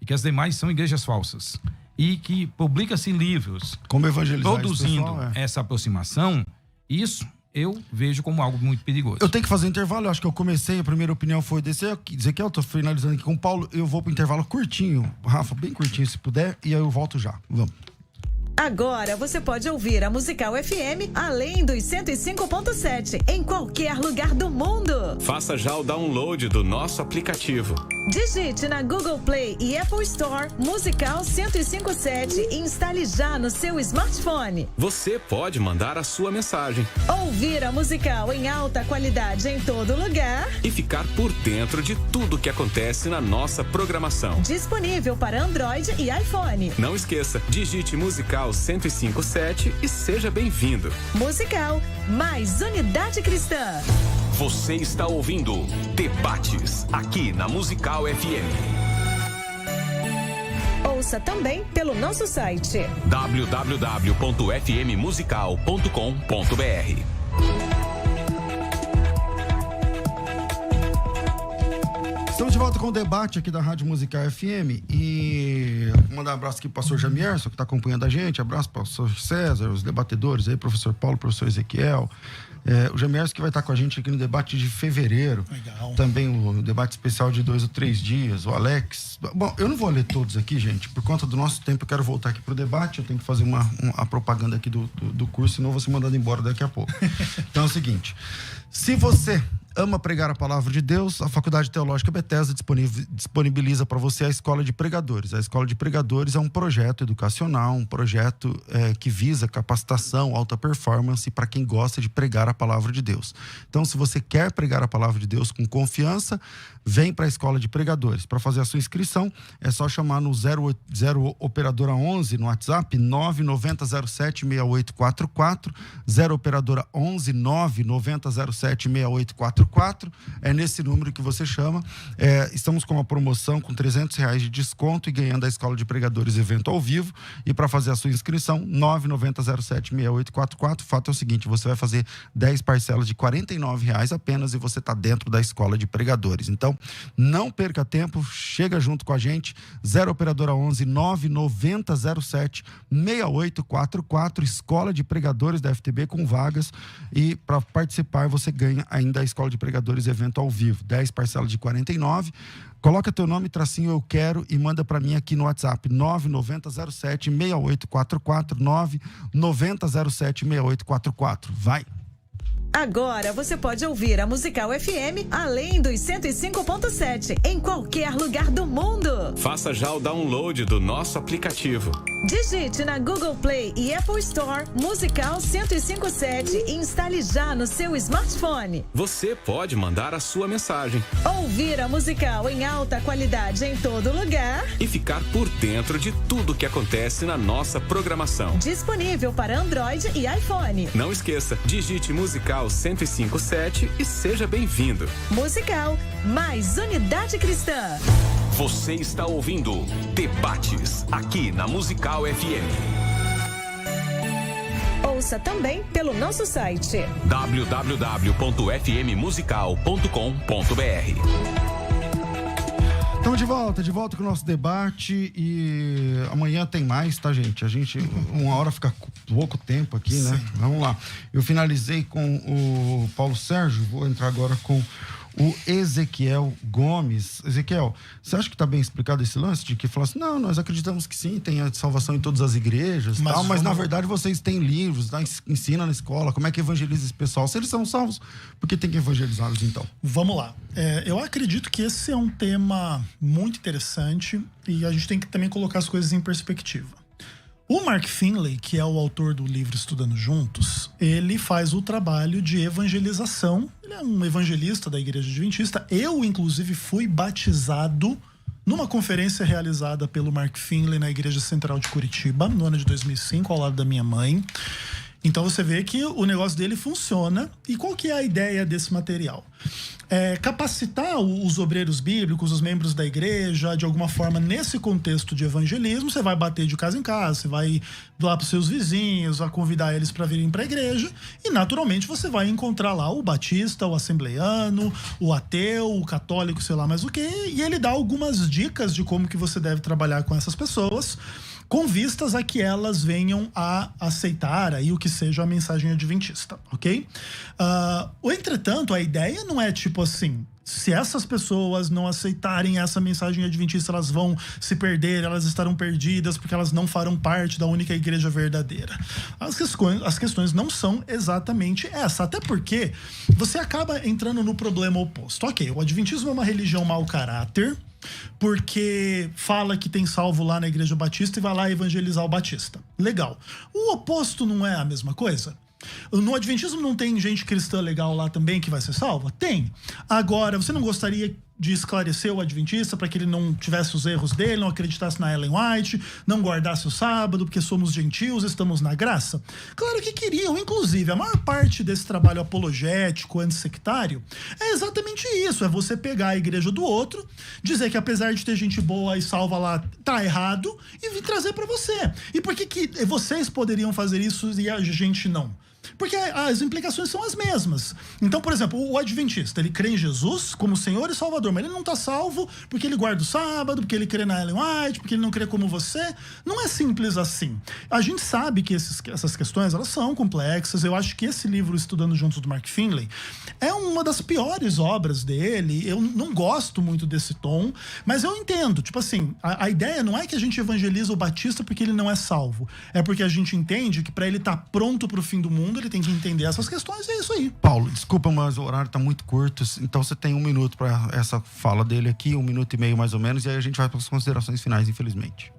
Speaker 3: e que as demais são igrejas falsas, e que publica-se livros
Speaker 2: como evangelizar
Speaker 3: produzindo
Speaker 2: pessoal,
Speaker 3: essa aproximação, isso eu vejo como algo muito perigoso.
Speaker 2: Eu tenho que fazer um intervalo, eu acho que eu comecei, a primeira opinião foi desse aqui, eu tô finalizando aqui com o Paulo, eu vou pro intervalo curtinho, Rafa, bem curtinho se puder, e aí eu volto já, vamos.
Speaker 5: Agora você pode ouvir a Musical FM além dos 105.7 em qualquer lugar do mundo.
Speaker 1: Faça já o download do nosso aplicativo.
Speaker 5: Digite na Google Play e Apple Store Musical 105.7 e instale já no seu smartphone.
Speaker 1: Você pode mandar a sua mensagem.
Speaker 5: Ouvir a Musical em alta qualidade em todo lugar.
Speaker 1: E ficar por dentro de tudo que acontece na nossa programação.
Speaker 5: Disponível para Android e iPhone.
Speaker 1: Não esqueça, digite Musical 105.7 e seja bem-vindo.
Speaker 5: Musical, mais unidade cristã.
Speaker 1: Você está ouvindo Debates, aqui na Musical FM.
Speaker 5: Ouça também pelo nosso site
Speaker 1: www.fmmusical.com.br.
Speaker 2: Estamos de volta com o debate aqui da Rádio Musical FM e mandar um abraço aqui pro pastor Jamierson, que está acompanhando a gente. Abraço para o pastor César, os debatedores aí, professor Paulo, professor Ezequiel. O Jamierson que vai estar com a gente aqui no debate de fevereiro. Legal. Também o debate especial de 2 ou 3 dias. O Alex. Bom, eu não vou ler todos aqui, gente. Por conta do nosso tempo, eu quero voltar aqui pro debate. Eu tenho que fazer a propaganda aqui do curso, senão eu vou ser mandado embora daqui a pouco. Então é o seguinte. Se você ama pregar a palavra de Deus, a Faculdade Teológica Bethesda disponibiliza para você a Escola de Pregadores. A Escola de Pregadores é um projeto educacional, um projeto que visa capacitação, alta performance para quem gosta de pregar a palavra de Deus. Então, se você quer pregar a palavra de Deus com confiança, vem para a Escola de Pregadores. Para fazer a sua inscrição, é só chamar no 0 operadora 11 no WhatsApp, 990076844, 0 operadora 11 990076844. É nesse número que você chama. Estamos com uma promoção com R$300 de desconto e ganhando a Escola de Pregadores evento ao vivo. E para fazer a sua inscrição, 990076844. O fato é o seguinte, você vai fazer 10 parcelas de R$49 apenas e você está dentro da Escola de Pregadores. Então, não perca tempo, chega junto com a gente, 0 operadora 11 990076844, Escola de Pregadores da FTB com vagas, e para participar você ganha ainda a Escola de Pregadores evento ao vivo, 10 parcelas de R$49. Coloca teu nome, tracinho eu quero e manda para mim aqui no WhatsApp 990076844, 990076844. Vai!
Speaker 5: Agora você pode ouvir a Musical FM além dos 105.7 em qualquer lugar do mundo.
Speaker 1: Faça já o download do nosso aplicativo.
Speaker 5: Digite na Google Play e Apple Store Musical 105.7 e instale já no seu smartphone.
Speaker 1: Você pode mandar a sua mensagem.
Speaker 5: Ouvir a Musical em alta qualidade em todo lugar.
Speaker 1: E ficar por dentro de tudo que acontece na nossa programação.
Speaker 5: Disponível para Android e iPhone.
Speaker 1: Não esqueça, digite Musical 105.7 e seja bem-vindo.
Speaker 5: Musical, mais unidade cristã.
Speaker 1: Você está ouvindo Debates, aqui na Musical FM.
Speaker 5: Ouça também pelo nosso site
Speaker 1: www.fmmusical.com.br.
Speaker 2: Estamos de volta com o nosso debate e amanhã tem mais, tá, gente? Uma hora fica pouco tempo aqui, né? Sim. Vamos lá. Eu finalizei com o Paulo Sérgio, vou entrar agora com o Ezequiel Gomes. Ezequiel, você acha que está bem explicado esse lance de que fala assim, não, nós acreditamos que sim, tem a salvação em todas as igrejas, mas na verdade vocês têm livros, tá? Ensina na escola, como é que evangeliza esse pessoal? Se eles são salvos, por que tem que evangelizá-los então?
Speaker 4: Vamos lá. Eu acredito que esse é um tema muito interessante e a gente tem que também colocar as coisas em perspectiva. O Mark Finley, que é o autor do livro Estudando Juntos, ele faz o trabalho de evangelização. Ele é um evangelista da Igreja Adventista. Eu, inclusive, fui batizado numa conferência realizada pelo Mark Finley na Igreja Central de Curitiba, no ano de 2005, ao lado da minha mãe. Então você vê que o negócio dele funciona. E qual que é a ideia desse material? Capacitar os obreiros bíblicos, os membros da igreja, de alguma forma, nesse contexto de evangelismo. Você vai bater de casa em casa, você vai lá para os seus vizinhos, vai convidar eles para virem para a igreja e, naturalmente, você vai encontrar lá o batista, o assembleiano, o ateu, o católico, sei lá mais o que, e ele dá algumas dicas de como que você deve trabalhar com essas pessoas, com vistas a que elas venham a aceitar aí o que seja a mensagem adventista, ok? Entretanto, a ideia não é tipo assim, se essas pessoas não aceitarem essa mensagem adventista, elas vão se perder, elas estarão perdidas porque elas não farão parte da única igreja verdadeira. As questões não são exatamente essa, até porque você acaba entrando no problema oposto. Ok, o adventismo é uma religião mau caráter, porque fala que tem salvo lá na Igreja Batista e vai lá evangelizar o Batista. Legal. O oposto não é a mesma coisa? No Adventismo não tem gente cristã legal lá também que vai ser salva? Tem. Agora, você não gostaria de esclarecer o Adventista para que ele não tivesse os erros dele, não acreditasse na Ellen White, não guardasse o sábado, porque somos gentios, estamos na graça? Claro que queriam. Inclusive, a maior parte desse trabalho apologético, antissectário, é exatamente isso. É você pegar a igreja do outro, dizer que apesar de ter gente boa e salva lá, tá errado, e vir trazer para você. E por que vocês poderiam fazer isso e a gente não? Porque as implicações são as mesmas. Então, por exemplo, o adventista, ele crê em Jesus como Senhor e Salvador, mas ele não está salvo porque ele guarda o sábado, porque ele crê na Ellen White, porque ele não crê como você. Não é simples assim. A gente sabe que essas questões, elas são complexas. Eu acho que esse livro, Estudando Juntos, do Mark Finley, é uma das piores obras dele. Eu não gosto muito desse tom, mas eu entendo. Tipo assim, a ideia não é que a gente evangeliza o batista porque ele não é salvo. É porque a gente entende que para ele estar pronto para o fim do mundo, ele tem que entender essas questões, e é isso aí.
Speaker 2: Paulo, desculpa, mas o horário tá muito curto, então você tem 1 minuto para essa fala dele aqui, 1 minuto e meio mais ou menos, e aí a gente vai para as considerações finais, infelizmente.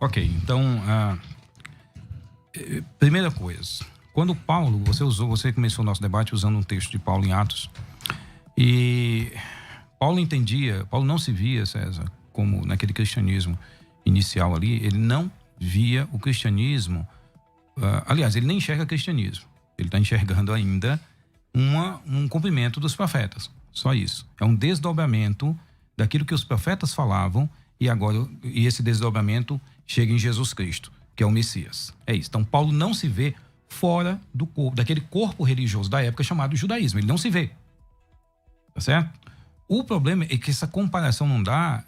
Speaker 3: Ok, então, primeira coisa, quando Paulo, você começou o nosso debate usando um texto de Paulo em Atos, e Paulo não se via, César, como naquele cristianismo inicial ali, ele não via o cristianismo, aliás, ele nem enxerga cristianismo. Ele está enxergando ainda um cumprimento dos profetas. Só isso. É um desdobramento daquilo que os profetas falavam e esse desdobramento chega em Jesus Cristo, que é o Messias. É isso. Então, Paulo não se vê fora do corpo, daquele corpo religioso da época chamado judaísmo. Ele não se vê. Tá certo? O problema é que essa comparação não dá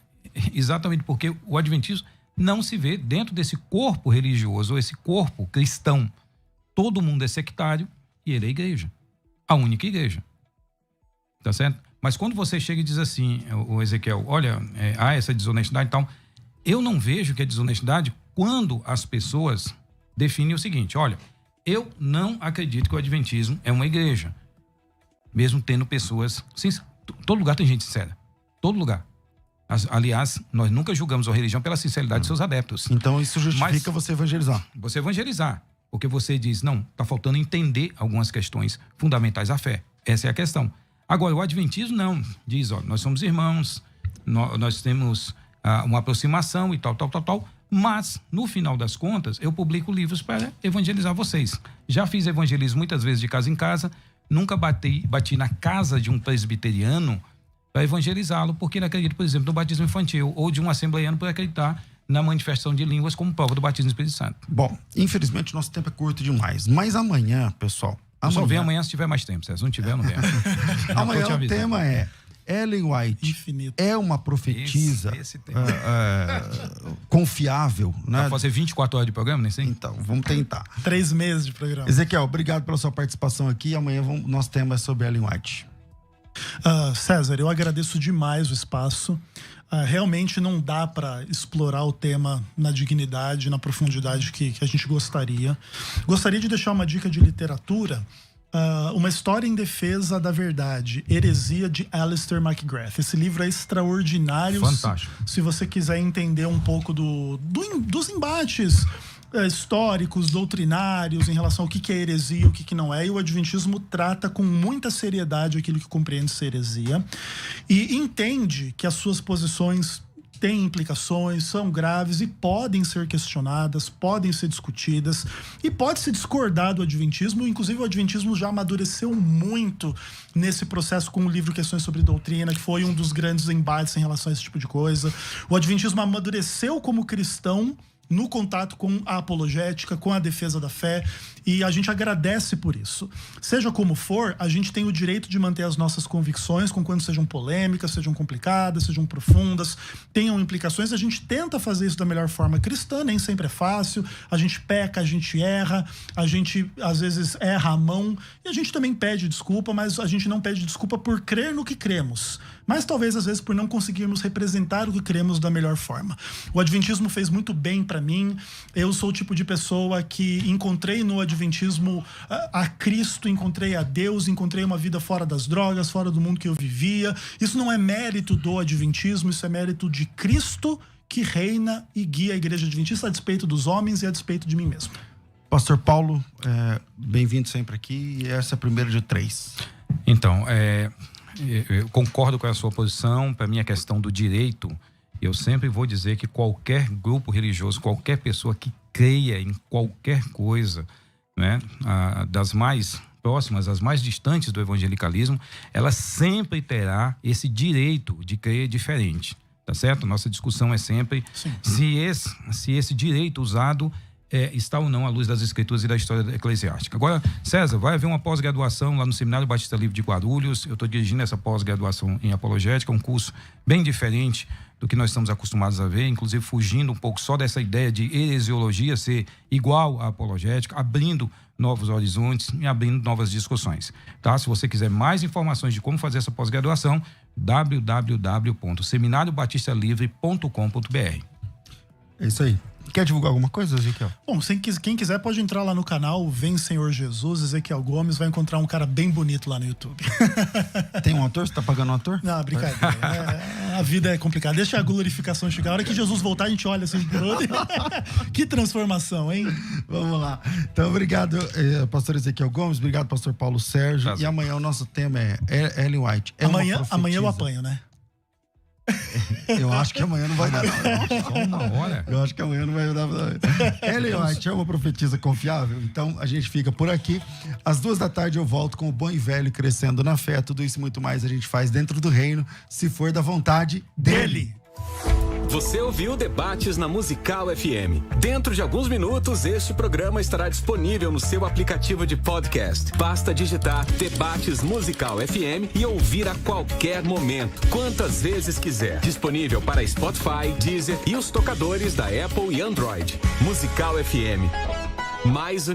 Speaker 3: exatamente porque o adventismo não se vê dentro desse corpo religioso, ou esse corpo cristão. Todo mundo é sectário e ele é igreja. A única igreja. Tá certo? Mas quando você chega e diz assim, o Ezequiel, olha, há essa desonestidade e tal, eu não vejo que é desonestidade quando as pessoas definem o seguinte, olha, eu não acredito que o adventismo é uma igreja. Mesmo tendo pessoas... Sim, todo lugar tem gente sincera. Todo lugar. Aliás, nós nunca julgamos a religião pela sinceridade de seus adeptos.
Speaker 2: Então isso justifica você evangelizar.
Speaker 3: Você evangelizar. Porque você diz, não, está faltando entender algumas questões fundamentais da fé. Essa é a questão. Agora, o adventismo não. Diz, ó, nós somos irmãos, nós temos uma aproximação e tal. Mas, no final das contas, eu publico livros para evangelizar vocês. Já fiz evangelismo muitas vezes de casa em casa, nunca bati na casa de um presbiteriano para evangelizá-lo, porque ele acredita, por exemplo, no batismo infantil, ou de um assembleiano por acreditar na manifestação de línguas como prova do batismo do Espírito Santo.
Speaker 2: Bom, infelizmente nosso tempo é curto demais, mas amanhã, pessoal...
Speaker 3: Só vem amanhã se tiver mais tempo, se não tiver, eu não venho.
Speaker 2: Amanhã o tema é Ellen White
Speaker 4: Infinito.
Speaker 2: é uma profetisa
Speaker 3: esse tema.
Speaker 2: confiável, né?
Speaker 3: Vai fazer 24 horas de programa, nem sei?
Speaker 2: Então, vamos tentar.
Speaker 4: 3 meses de programa.
Speaker 2: Ezequiel, obrigado pela sua participação aqui. Amanhã nosso tema é sobre Ellen White.
Speaker 4: César, eu agradeço demais o espaço. Realmente não dá para explorar o tema na dignidade, na profundidade que a gente gostaria. Gostaria de deixar uma dica de literatura. Uma História em Defesa da Verdade, Heresia, de Alistair McGrath. Esse livro é extraordinário.
Speaker 3: Fantástico.
Speaker 4: Se você quiser entender um pouco dos embates históricos, doutrinários em relação ao que é heresia, o que não é, e o adventismo trata com muita seriedade aquilo que compreende ser heresia e entende que as suas posições têm implicações, são graves e podem ser questionadas, podem ser discutidas e pode se discordar do adventismo. Inclusive o adventismo já amadureceu muito nesse processo com o livro Questões sobre Doutrina, que foi um dos grandes embates em relação a esse tipo de coisa. O adventismo amadureceu como cristão no contato com a apologética, com a defesa da fé, e a gente agradece por isso. Seja como for, a gente tem o direito de manter as nossas convicções, com quando sejam polêmicas, sejam complicadas, sejam profundas, tenham implicações. A gente tenta fazer isso da melhor forma cristã, nem sempre é fácil, a gente peca, a gente erra, a gente às vezes erra a mão, e a gente também pede desculpa, mas a gente não pede desculpa por crer no que cremos, mas talvez às vezes por não conseguirmos representar o que cremos da melhor forma. O adventismo fez muito bem para mim. Eu sou o tipo de pessoa que encontrei no adventismo a Cristo, encontrei a Deus, encontrei uma vida fora das drogas, fora do mundo que eu vivia. Isso não é mérito do adventismo, isso é mérito de Cristo, que reina e guia a igreja adventista a despeito dos homens e a despeito de mim mesmo.
Speaker 2: Pastor Paulo, bem-vindo sempre aqui, e essa é a primeira de 3.
Speaker 3: Então, eu concordo com a sua posição. Para mim, a questão do direito, eu sempre vou dizer que qualquer grupo religioso, qualquer pessoa que creia em qualquer coisa, né, das mais próximas, as mais distantes do evangelicalismo, ela sempre terá esse direito de crer diferente, tá certo? Nossa discussão é sempre se esse direito usado está ou não à luz das Escrituras e da história eclesiástica. Agora, César, vai haver uma pós-graduação lá no Seminário Batista Livre de Guarulhos. Eu estou dirigindo essa pós-graduação em apologética, um curso bem diferente do que nós estamos acostumados a ver, inclusive fugindo um pouco só dessa ideia de heresiologia ser igual à apologética, abrindo novos horizontes e abrindo novas discussões. Tá? Se você quiser mais informações de como fazer essa pós-graduação, www.seminariobatistalivre.com.br.
Speaker 2: É isso aí. Quer divulgar alguma coisa, Ezequiel?
Speaker 4: Bom, quem quiser pode entrar lá no canal Vem Senhor Jesus, Ezequiel Gomes, vai encontrar um cara bem bonito lá no YouTube.
Speaker 2: Tem um ator? Você tá pagando um ator?
Speaker 4: Não, brincadeira. A vida é complicada. Deixa a glorificação chegar. A hora que Jesus voltar, a gente olha assim por outro. Que transformação, hein?
Speaker 2: Vamos lá. Então, obrigado, pastor Ezequiel Gomes. Obrigado, pastor Paulo Sérgio.
Speaker 3: Prazer.
Speaker 2: E amanhã o nosso tema é Ellen White.
Speaker 4: Amanhã eu apanho, né?
Speaker 2: Eu acho que amanhã não vai dar, não.
Speaker 3: Só uma hora.
Speaker 2: Eu acho que amanhã não vai dar. Ellen White é uma profetisa confiável, então a gente fica por aqui. Às 14h eu volto com o Bom e Velho Crescendo na Fé. Tudo isso e muito mais a gente faz dentro do reino, se for da vontade dele.
Speaker 1: Você ouviu Debates na Musical FM. Dentro de alguns minutos, este programa estará disponível no seu aplicativo de podcast. Basta digitar Debates Musical FM e ouvir a qualquer momento, quantas vezes quiser. Disponível para Spotify, Deezer e os tocadores da Apple e Android. Musical FM. Mais